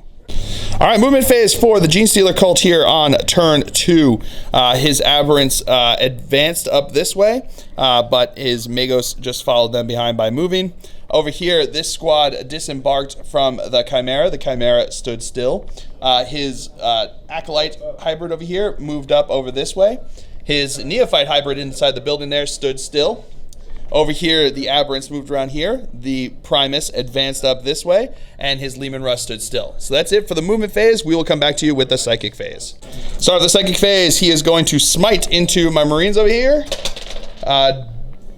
S1: All right, movement phase for the Genestealer Cult here on turn 2. His Aberrants advanced up this way, but his Magos just followed them behind by moving. Over here, this squad disembarked from the Chimera. The Chimera stood still. His Acolyte hybrid over here moved up over this way. His Neophyte hybrid inside the building there stood still. Over here, the Aberrants moved around here. The Primus advanced up this way, and his Leman Russ stood still. So that's it for the movement phase. We will come back to you with the Psychic phase. Start of the Psychic phase, he is going to smite into my Marines over here.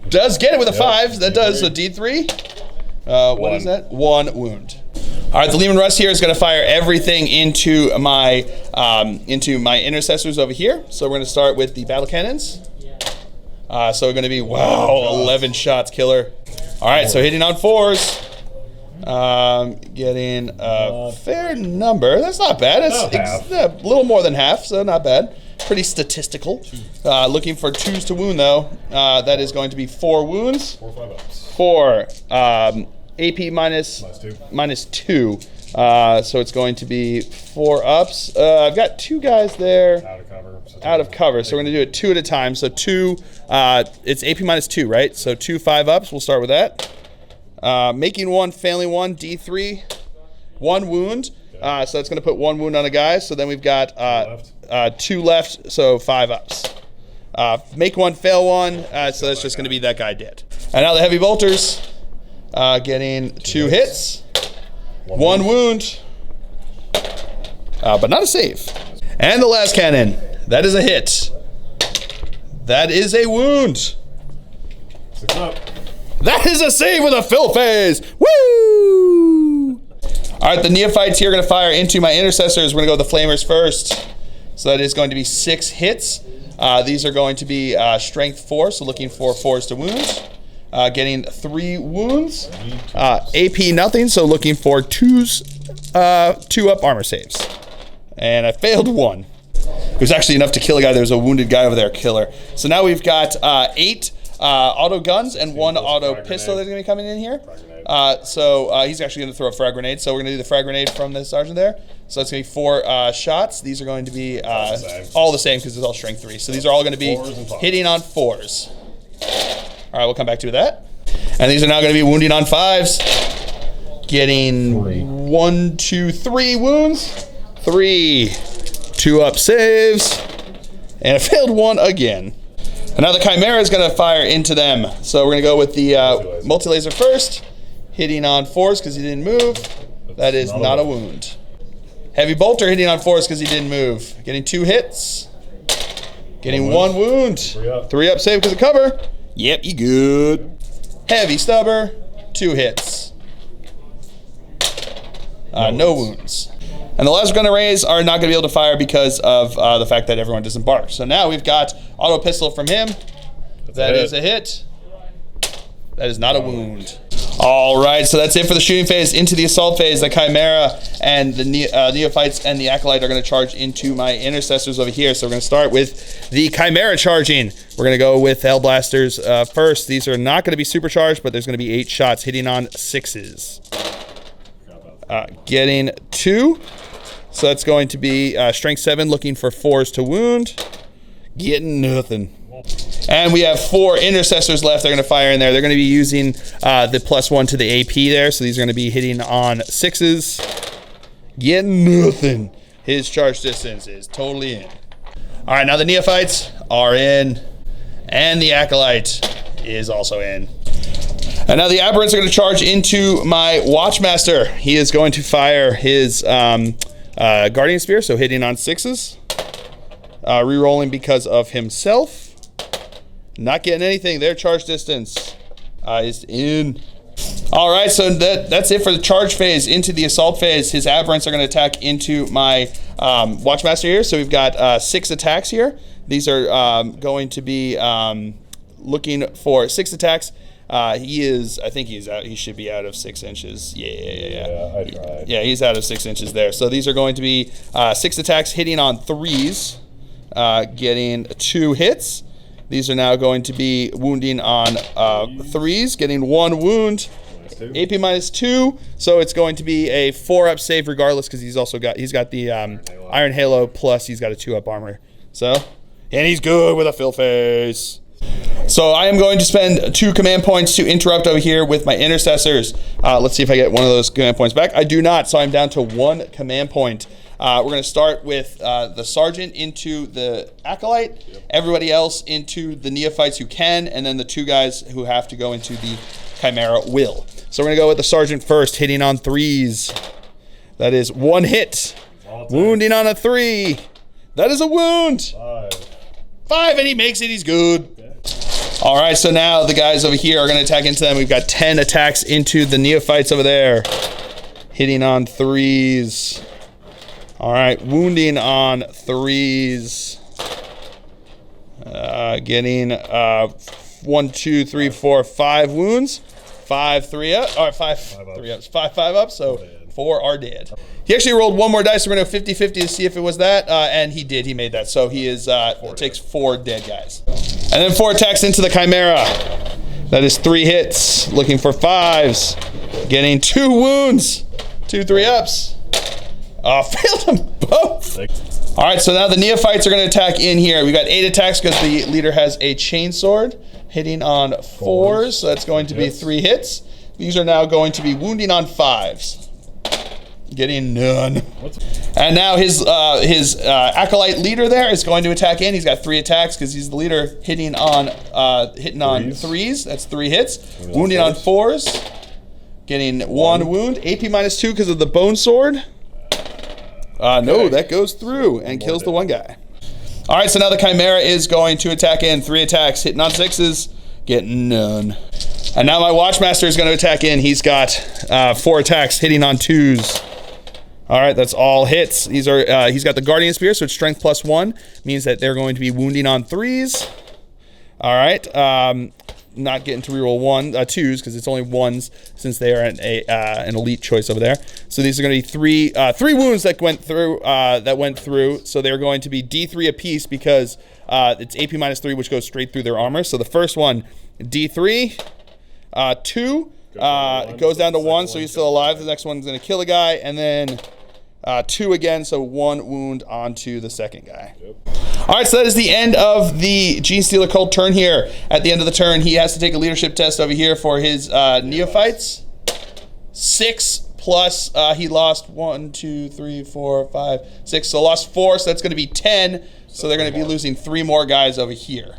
S1: Does get it with a 5. That does a D3. What is that? 1 wound. All right, the Leman Russ here is going to fire everything into my intercessors over here. So we're going to start with the battle cannons. So we're going to be, wow, 11 shots, killer. All right, so hitting on 4s. Getting a fair number. That's not bad. It's a little more than half, so not bad. Pretty statistical. Looking for 2s to wound, though. That is going to be 4 wounds.
S2: 4 5 ups.
S1: 4. AP minus 2. So it's going to be 4 ups. I've got 2 guys there. Out of cover. So we're going to do it 2 at a time. So 2, it's AP minus 2, right? So 2 5 ups. We'll start with that. Making 1, failing 1, D3. 1 wound. So that's going to put 1 wound on a guy. So then we've got 2 left, so 5 ups. Make 1, fail 1. So that's just going to be that guy dead. And now the heavy bolters. Getting 2 hits, 1 wound, but not a save. And the last cannon, that is a hit. That is a wound.
S2: 6 up.
S1: That is a save with a fill phase. Woo! All right, the neophytes here are going to fire into my intercessors. We're going to go with the flamers first. So that is going to be 6 hits. These are going to be strength 4, so looking for 4s to wound. Getting 3 wounds. AP nothing, so looking for 2s, 2 up armor saves. And I failed 1. It was actually enough to kill a guy. There was a wounded guy over there, killer. So now we've got 8 auto guns and 1 auto pistol that's going to be coming in here. So he's actually going to throw a frag grenade. So we're going to do the frag grenade from the sergeant there. So it's going to be 4 shots. These are going to be all the same because it's all strength 3. So these are all going to be hitting on 4s. All right, we'll come back to that. And these are now going to be wounding on 5s. Getting 1, 2, 3 wounds. 3. 2 up saves. And I failed 1 again. And now the Chimera is going to fire into them. So we're going to go with the multi-laser first. Hitting on 4s because he didn't move. That is not a wound. Heavy bolter hitting on 4s because he didn't move. Getting 2 hits. Getting 1 wound. 3 up save because of cover. Yep, you good. Heavy stubber, 2 hits. No wounds. And the last gunner rays are not going to be able to fire because of the fact that everyone disembarked. So now we've got auto pistol from him. That is a hit. That is not a wound. All right, so that's it for the shooting phase. Into the assault phase, the Chimera and the Neophytes and the Acolyte are going to charge into my intercessors over here. So we're going to start with the Chimera charging. We're going to go with Hellblasters first. These are not going to be supercharged, but there's going to be 8 shots hitting on 6s. Getting 2. So that's going to be strength 7, looking for 4s to wound. Getting nothing. And we have 4 intercessors left. They're going to fire in there. They're going to be using the +1 to the AP there. So these are going to be hitting on 6s. Getting nothing. His charge distance is totally in. All right, now the Neophytes are in. And the Acolyte is also in. And now the Aberrants are going to charge into my Watchmaster. He is going to fire his Guardian Spear, so hitting on 6s. Rerolling because of himself. Not getting anything. Their charge distance is in. All right, so that's it for the charge phase. Into the assault phase, his Aberrants are going to attack into my Watchmaster here. So we've got 6 attacks here. These are going to be looking for 6 attacks. He is, I think he's out. He should be out of 6 inches. Yeah,
S2: I tried.
S1: Yeah, he's out of 6 inches there. So these are going to be 6 attacks hitting on 3s, getting 2 hits. These are now going to be wounding on 3s, getting 1 wound. AP -2, so it's going to be a 4-up save regardless because he's got the Iron Halo plus he's got a 2-up armor. So, and he's good with a fill phase. So I am going to spend 2 command points to interrupt over here with my intercessors. Let's see if I get one of those command points back. I do not, so I'm down to 1 command point. We're going to start with the Sergeant into the Acolyte, everybody else into the Neophytes who can, and then the 2 guys who have to go into the Chimera will. So we're going to go with the Sergeant first, hitting on 3s. That is 1 hit. Wounding on a 3. That is a wound. 5, and he makes it. He's good. All right, so now the guys over here are going to attack into them. We've got 10 attacks into the Neophytes over there. hitting on 3s. All right, wounding on 3s. Getting 1, 2, 3, 4, 5 wounds. 5 3 up. All right, 5 3 ups. 5 up. So 4 are dead. He actually rolled one more dice. We're gonna go 50-50 to see if it was that, and he did. He made that. So he is takes 4 dead guys, and then 4 attacks into the Chimera. That is 3 hits. Looking for 5s. Getting 2 wounds. 2 3 ups. Failed them both. All right, so now the neophytes are going to attack in here. We got 8 attacks because the leader has a chainsword, hitting on 4s. So that's going to be 3 hits. These are now going to be wounding on 5s, getting none. And now his acolyte leader there is going to attack in. He's got 3 attacks because he's the leader, hitting on 3s. That's 3 hits. Wounding on 4s, getting 1 wound. AP -2 because of the bone sword. No, that goes through and kills the one guy. All right, so now the Chimera is going to attack in. 3 attacks, hitting on 6s, getting none. And now my Watchmaster is going to attack in. He's got 4 attacks, hitting on 2s. All right, that's all hits. These are he's got the Guardian Spear, so it's strength +1. Means that they're going to be wounding on 3s. All right, not getting to reroll 2s because it's only 1s since they are an elite choice over there. So these are going to be 3 wounds that went through. So they're going to be D3 apiece because it's AP -3, which goes straight through their armor. So the first one, D3, 2, it goes down to 1, so he's still alive. The next one's going to kill a guy, and then 2 again, so 1 wound onto the second guy. All right, so that is the end of the Genestealer Cult turn here. At the end of the turn, he has to take a leadership test over here for his neophytes. 6 plus, he lost 1, 2, 3, 4, 5, 6. So lost 4, so that's going to be 10. So they're going to be losing 3 more guys over here.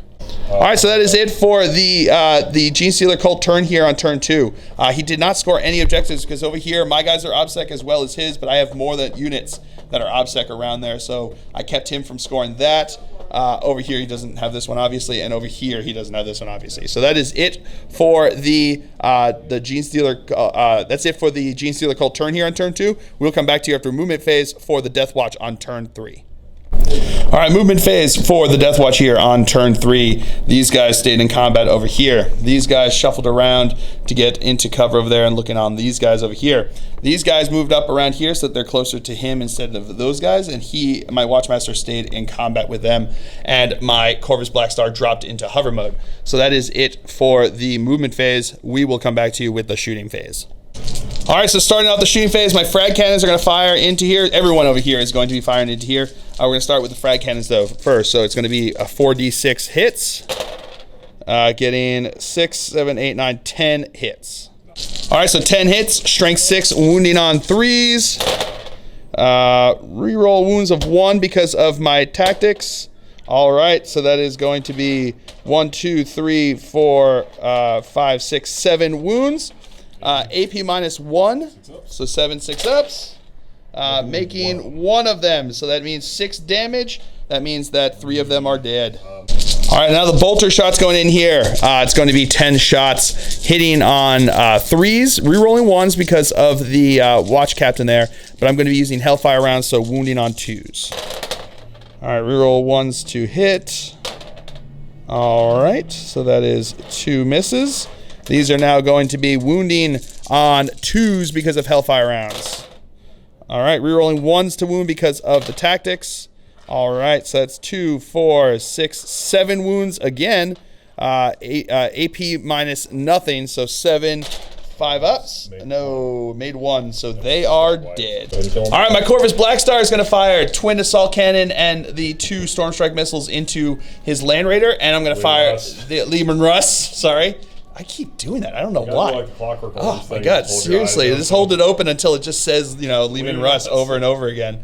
S1: All right, so that is it for the Genestealer Cult turn here on turn 2. He did not score any objectives because over here my guys are OBSEC as well as his, but I have more than units that are OBSEC around there, so I kept him from scoring that. Over here he doesn't have this one obviously, and over here he doesn't have this one obviously. So that is it for the Genestealer. That's it for the Genestealer Cult turn here on turn 2. We'll come back to you after movement phase for the Deathwatch on turn 3. All right, movement phase for the Deathwatch here on turn 3. These guys stayed in combat over here. These guys shuffled around to get into cover over there and looking on these guys over here. These guys moved up around here so that they're closer to him instead of those guys, and my Watchmaster stayed in combat with them, and my Corvus Blackstar dropped into hover mode. So that is it for the movement phase. We will come back to you with the shooting phase. All right, so starting out the shooting phase, my frag cannons are going to fire into here. Everyone over here is going to be firing into here. We're going to start with the frag cannons though first. So it's going to be a 4d6 hits, getting 6, 7, 8, 9, 10 hits. All right, so 10 hits, strength 6, wounding on 3s. Reroll wounds of 1 because of my tactics. All right, so that is going to be 1, 2, 3, 4, 5, 6, 7 wounds. AP -1, so 7 6-ups, making 1 of them. So that means 6 damage. That means that 3 of them are dead. All right, now the bolter shot's going in here. It's going to be 10 shots, hitting on 3s, rerolling 1s because of the watch captain there. But I'm going to be using hellfire rounds, so wounding on 2s. All right, reroll 1s to hit. All right, so that is 2 misses. These are now going to be wounding on 2s because of hellfire rounds. All right, rerolling 1s to wound because of the tactics. All right, so that's 2, 4, 6, 7 wounds again. AP -0, so 7 5-ups. No, made 1, so they are dead. All right, my Corvus Blackstar is going to fire twin assault cannon and the 2 storm strike missiles into his Land Raider, and I'm going to fire the Lehman Russ. Sorry. I keep doing that. I don't know why.
S2: Like
S1: oh my god! Seriously, just hold it open until it just says, you know, Lehman Russ over and over again.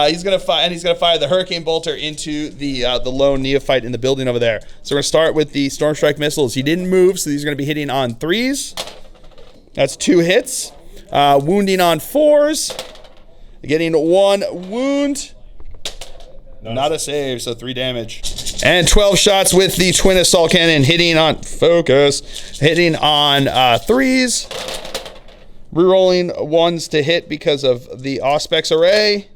S1: He's gonna fire, the Hurricane Bolter into the lone neophyte in the building over there. So we're gonna start with the Storm Strike missiles. He didn't move, so these are gonna be hitting on 3s. That's 2 hits. Wounding on 4s. Getting 1 wound. Not a save, so 3 damage. And 12 shots with the twin assault cannon, hitting on 3s. Rerolling ones to hit because of the Auspex array.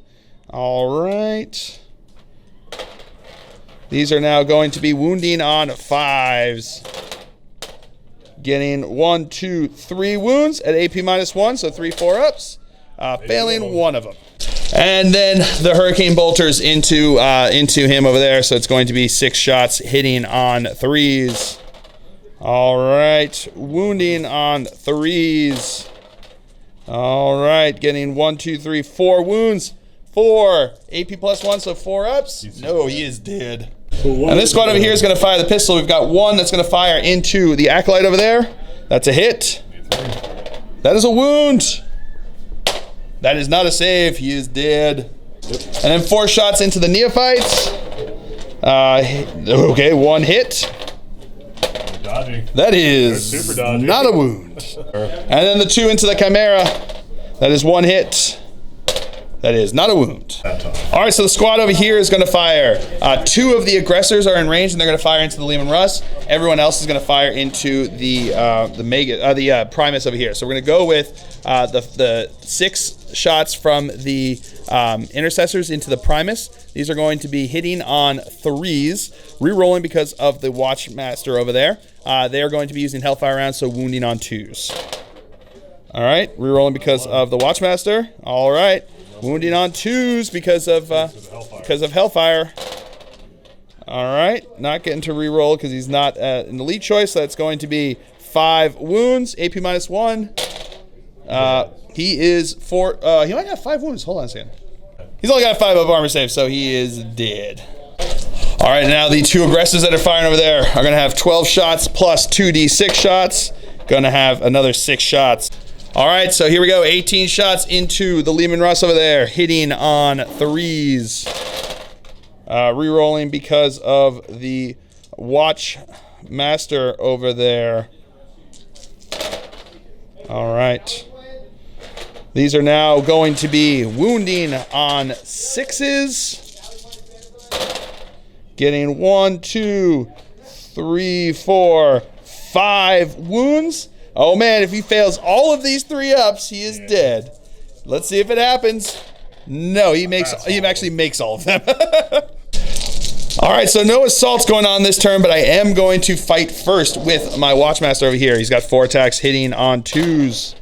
S1: All right. These are now going to be wounding on 5s. Getting 1, 2, 3 wounds at AP -1, so 3 4-ups. Failing one of them. And then the Hurricane Bolters into him over there, so it's going to be 6 shots hitting on 3s. All right, wounding on 3s. All right, getting 1, 2, 3, 4 wounds. 4 AP +1, so 4-ups. No, he is dead. And this squad over here is going to fire the pistol. We've got one that's going to fire into the Acolyte over there. That's a hit. That is a wound. That is not a save. He is dead. And then 4 shots into the Neophytes. Okay, 1 hit.
S2: Dodgy.
S1: That is
S2: super dodgy.
S1: not a wound. And then the 2 into the Chimera. That is 1 hit. That is not a wound. All right, so the squad over here is going to fire. 2 of the aggressors are in range, and they're going to fire into the Leman Russ. Everyone else is going to fire into the Primus over here. So we're going to go with the 6 shots from the intercessors into the Primus. These are going to be hitting on 3s, re-rolling because of the Watchmaster over there. They are going to be using Hellfire rounds, so wounding on 2s. All right, re-rolling because of the Watchmaster. All right. Wounding on 2s because of Hellfire. All right, not getting to re-roll because he's not an elite choice. So that's going to be 5 wounds, AP -1. He is 4. He might have 5 wounds. Hold on a second. He's only got 5 up armor save, so he is dead. All right, now the 2 aggressors that are firing over there are going to have 12 shots plus 2d6 shots. Going to have another 6 shots. All right, so here we go. 18 shots into the Leman Russ over there, hitting on 3s. Rerolling because of the Watchmaster over there. All right. These are now going to be wounding on 6s. Getting 1, 2, 3, 4, 5 wounds. Oh man, if he fails all of these 3-ups, he is dead. Let's see if it happens. No, he actually makes all of them. All right, so no assaults going on this turn, but I am going to fight first with my Watchmaster over here. He's got 4 attacks hitting on 2s.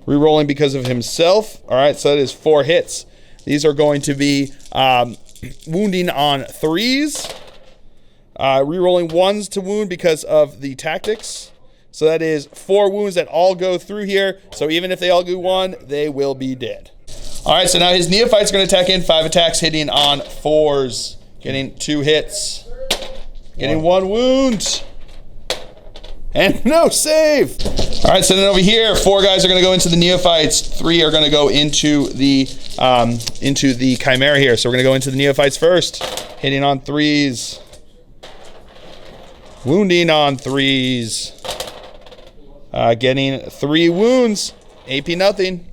S1: Rerolling because of himself. All right, so that is 4 hits. These are going to be wounding on 3s. Rerolling 1s to wound because of the tactics. So that is 4 wounds that all go through here. So even if they all do 1, they will be dead. All right, so now his Neophyte's going to attack in. 5 attacks hitting on 4s. Getting 2 hits. Getting 1 wound. And no save. All right, so then over here, 4 guys are going to go into the Neophytes. 3 are going to go into the Chimera here. So we're going to go into the Neophytes first. Hitting on 3s. Wounding on 3s. Getting 3 wounds. AP nothing.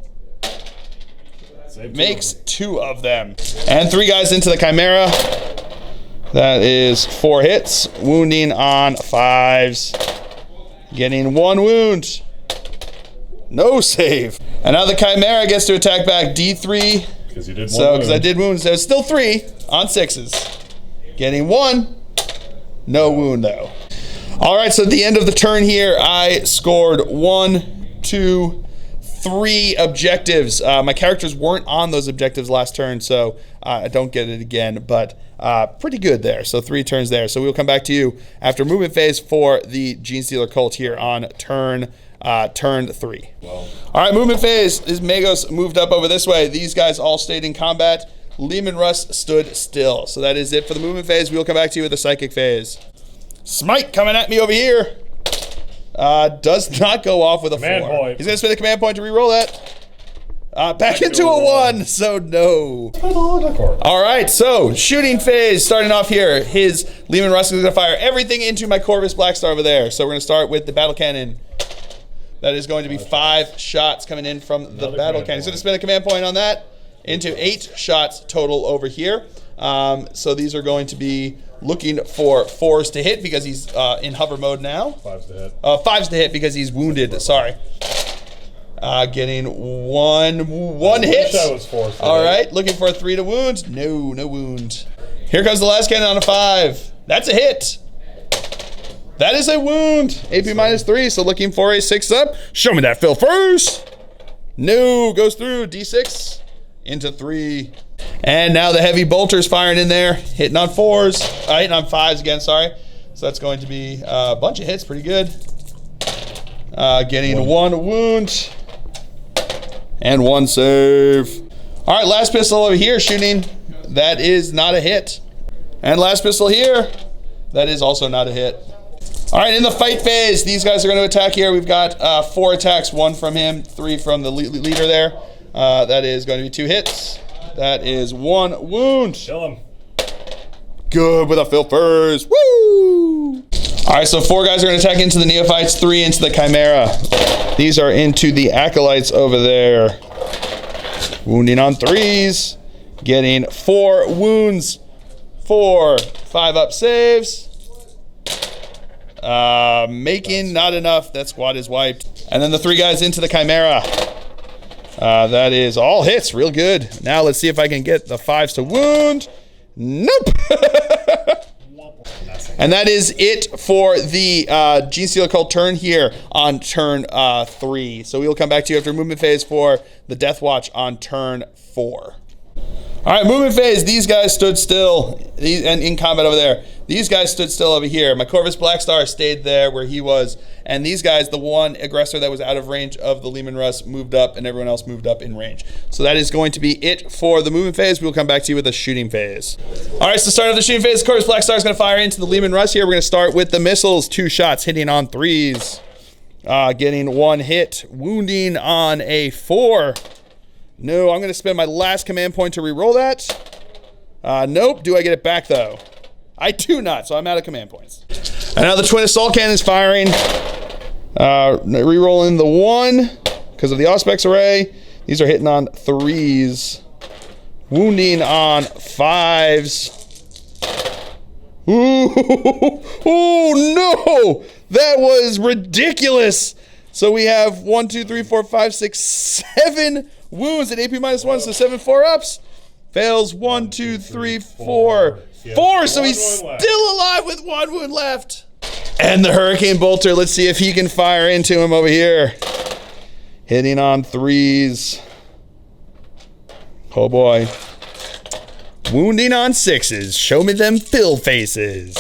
S1: Makes 2 of them. And 3 guys into the Chimera. That is 4 hits. Wounding on 5s. Getting 1 wound. No save. And now the Chimera gets to attack back D3.
S2: Because you did 1
S1: So, because I did wounds. There's still 3 on 6s. Getting 1. No wound, though. All right, so at the end of the turn here, I scored 1, 2, 3 objectives. My characters weren't on those objectives last turn, so I don't get it again, but pretty good there. So 3 turns there. So we'll come back to you after movement phase for the Genestealer Cult here on turn 3. Wow. All right, movement phase. His Magos moved up over this way. These guys all stayed in combat. Leman Russ stood still. So that is it for the movement phase. We'll come back to you with the psychic phase. Smite coming at me over here. Does not go off with a 4.
S2: Point.
S1: He's going to spend a command point to re-roll that. Back into a 1, so no. All right, so shooting phase starting off here. His Leman Russ is going to fire everything into my Corvus Blackstar over there. So we're going to start with the battle cannon. That is going to be 5 shots coming in from the battle cannon. He's going to spend a command point on that into 8 shots total over here. So these are going to be looking for 4s to hit because he's in hover mode now.
S2: 5s to hit.
S1: 5s to hit because he's wounded. Sorry. Getting one hit.
S2: I was forced.
S1: All right, looking for a 3 to wound. No wound. Here comes the last cannon on a 5. That's a hit. That is a wound. AP -3, so looking for a 6 up. Show me that filth first. No, goes through. D6 into 3. And now the heavy bolter's firing in there, hitting on 4s, hitting on 5s again, sorry. So that's going to be a bunch of hits, pretty good. Getting one wound and 1 save. All right, last pistol over here shooting. That is not a hit. And last pistol here, that is also not a hit. All right, in the fight phase, these guys are going to attack here. We've got 4 attacks, 1 from him, 3 from the leader there. That is going to be 2 hits. That is 1 wound.
S2: Kill him.
S1: Good with a filth first. Woo! All right, so 4 guys are going to attack into the neophytes, 3 into the chimera. These are into the acolytes over there. Wounding on 3s. Getting 4 wounds. 4 5-up saves. Making not enough. That squad is wiped. And then the 3 guys into the chimera. That is all hits. Real good. Now let's see if I can get the 5s to wound. Nope. And that is it for the Genestealer Cult turn here on turn 3. So we will come back to you after movement phase for the Deathwatch on turn 4. All right, movement phase. These guys stood still, and in combat over there. These guys stood still over here. My Corvus Blackstar stayed there where he was, and these guys, the one aggressor that was out of range of the Leman Russ, moved up, and everyone else moved up in range. So that is going to be it for the movement phase. We'll come back to you with the shooting phase. All right, so start of the shooting phase. Corvus Blackstar is going to fire into the Leman Russ here. We're going to start with the missiles. 2 shots hitting on 3s, getting 1 hit, wounding on a 4. No, I'm going to spend my last command point to re-roll that. Nope. Do I get it back, though? I do not, so I'm out of command points. And now the twin assault cannon is firing. Re-rolling the 1 because of the Auspex array. These are hitting on 3s. Wounding on 5s. Ooh, oh, no! That was ridiculous. So we have 1, 2, 3, 4, 5, 6, 7 wounds at AP -1, so 7 4-ups. Fails 1, 2, 3, 4. 4, so he's still alive with 1 wound left. And the Hurricane Bolter, let's see if he can fire into him over here. Hitting on 3s. Oh boy. Wounding on 6s. Show me them fill faces.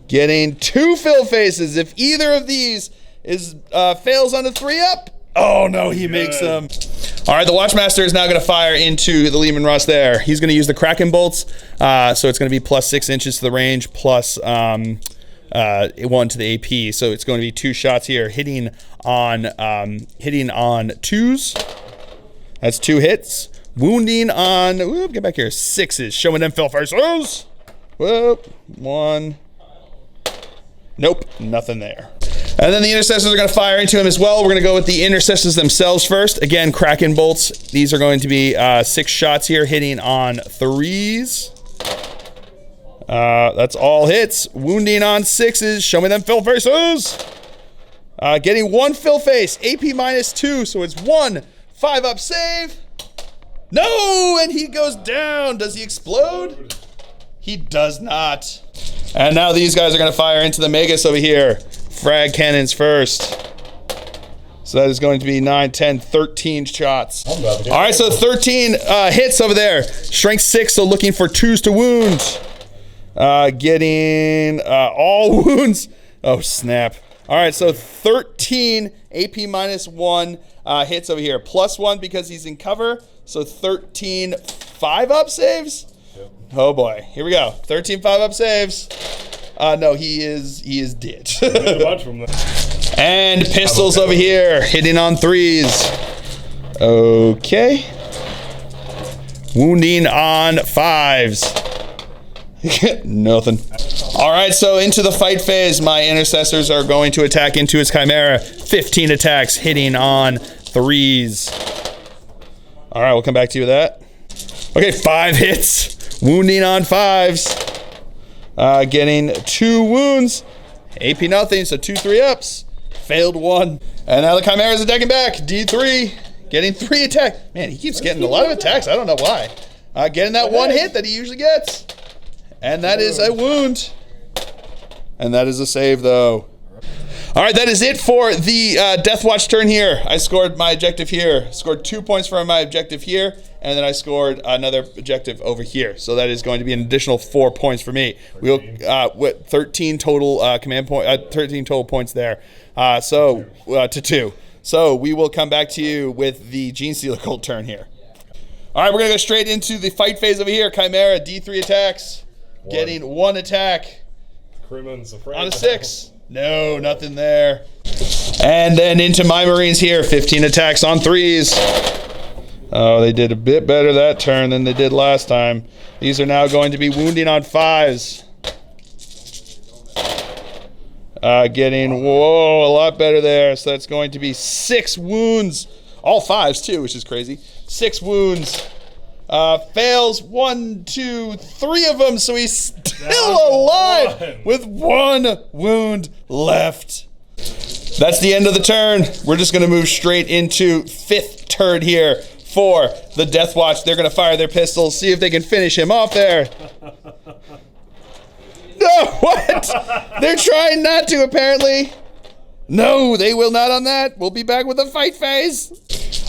S1: Getting 2 fill faces. If either of these is fails on a 3-up, oh no, he makes them. All right, the Watchmaster is now going to fire into the Leman Russ there. He's going to use the Kraken bolts, so it's going to be plus 6 inches to the range, plus 1 to the AP. So it's going to be 2 shots here, hitting on 2s. That's 2 hits. Wounding on, whoop, get back here, 6s. Showing them fill faces. Whoop, 1. Nope, nothing there. And then the intercessors are going to fire into him as well. We're going to go with the intercessors themselves first. Again, Kraken bolts. These are going to be 6 shots here, hitting on 3s. That's all hits. Wounding on 6s. Show me them fill faces. Getting 1 fill face. AP -2, so it's 1 5-up save. No, and he goes down. Does he explode? He does not. And now these guys are going to fire into the Magus over here. Frag cannons first. So that is going to be 9, 10, 13 shots. All right, so 13 hits over there. Strength 6, so looking for 2s to wound. Getting all wounds. Oh, snap. All right, so 13 AP -1 hits over here. Plus 1 because he's in cover. So 13 5-up saves. Yep. Oh boy, here we go. 13 5-up saves. No, he is dead. And pistols over here, hitting on 3s. Okay. Wounding on 5s. Nothing. All right, so into the fight phase, my intercessors are going to attack into his chimera. 15 attacks, hitting on 3s. All right, we'll come back to you with that. Okay, 5 hits. Wounding on 5s. Getting 2 wounds. AP nothing, so 2 3-ups. Failed 1. And now the Chimera's attacking back. D3. Getting 3 attack. Man, he keeps getting a lot of attacks. I don't know why. Getting that 1 hit that he usually gets. And that is a wound. And that is a save, though. All right, that is it for the Deathwatch turn here. I scored my objective here. Scored 2 points for my objective here. And then I scored another objective over here. So that is going to be an additional 4 points for me. We'll 13 total command point, 13 total points there. To 2. So we will come back to you with the Genestealer Cult turn here. All right, we're gonna go straight into the fight phase over here. Chimera, D3 attacks, getting 1 attack on a 6. No, nothing there. And then into my Marines here, 15 attacks on 3s. Oh, they did a bit better that turn than they did last time. These are now going to be wounding on 5s. Getting, whoa, a lot better there. So that's going to be 6 wounds. All 5s too, which is crazy. 6 wounds. Fails 1, 2, 3 of them, so he's still alive with 1 wound left. That's the end of the turn. We're just going to move straight into 5th turn here for the Deathwatch. They're going to fire their pistols, see if they can finish him off there. No, what? They're trying not to, apparently. No, they will not on that. We'll be back with the fight phase.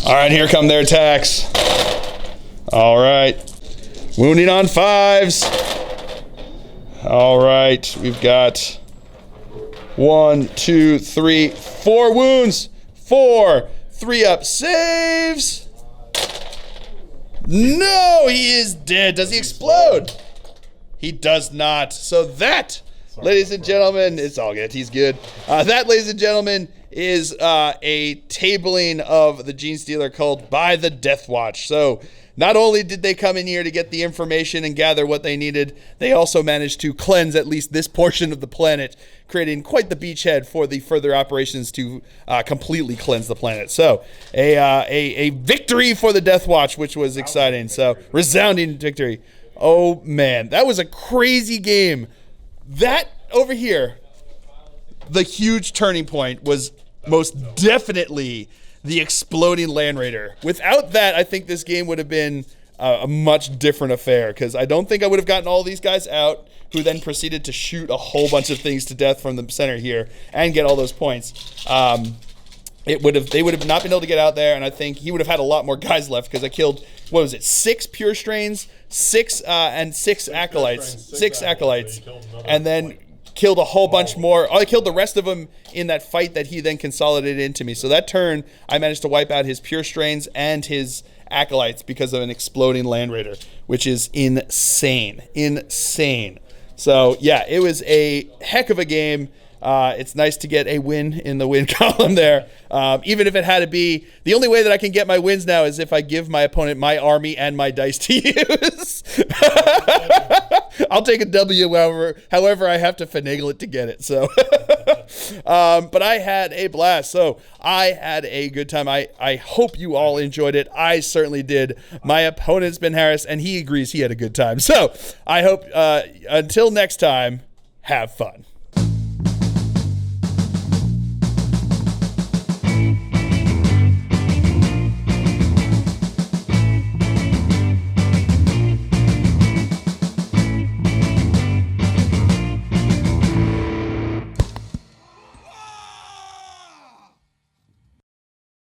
S1: All right, here come their attacks. All right. Wounding on 5s. All right, we've got 1, 2, 3, 4 wounds. 4. 3 up saves. No, he is dead. Does he explode? He does not. So that, ladies and gentlemen, it's all good. He's good. That, ladies and gentlemen, is a tabling of the Genestealer Cult by the Deathwatch. So not only did they come in here to get the information and gather what they needed, they also managed to cleanse at least this portion of the planet, creating quite the beachhead for the further operations to completely cleanse the planet. So a victory for the Deathwatch, which was exciting. So resounding victory. Oh man, that was a crazy game. That over here, the huge turning point was most definitely the exploding Land Raider. Without that, I think this game would have been a much different affair, because I don't think I would have gotten all these guys out, who then proceeded to shoot a whole bunch of things to death from the center here and get all those points. They would have not been able to get out there, and I think he would have had a lot more guys left, because I killed, what was it, 6 pure strains, 6 acolytes, 6 acolytes, and then killed a whole bunch more. I killed the rest of them in that fight that he then consolidated into me. So that turn, I managed to wipe out his pure strains and his acolytes because of an exploding Land Raider, which is insane. So yeah, it was a heck of a game. It's nice to get a win in the win column there. Even if it had to be, the only way that I can get my wins now is if I give my opponent my army and my dice to use. I'll take a W however I have to finagle it to get it. So, but I had a blast. So I had a good time. I hope you all enjoyed it. I certainly did. My opponent's been Harris, and he agrees he had a good time. So I hope until next time, have fun.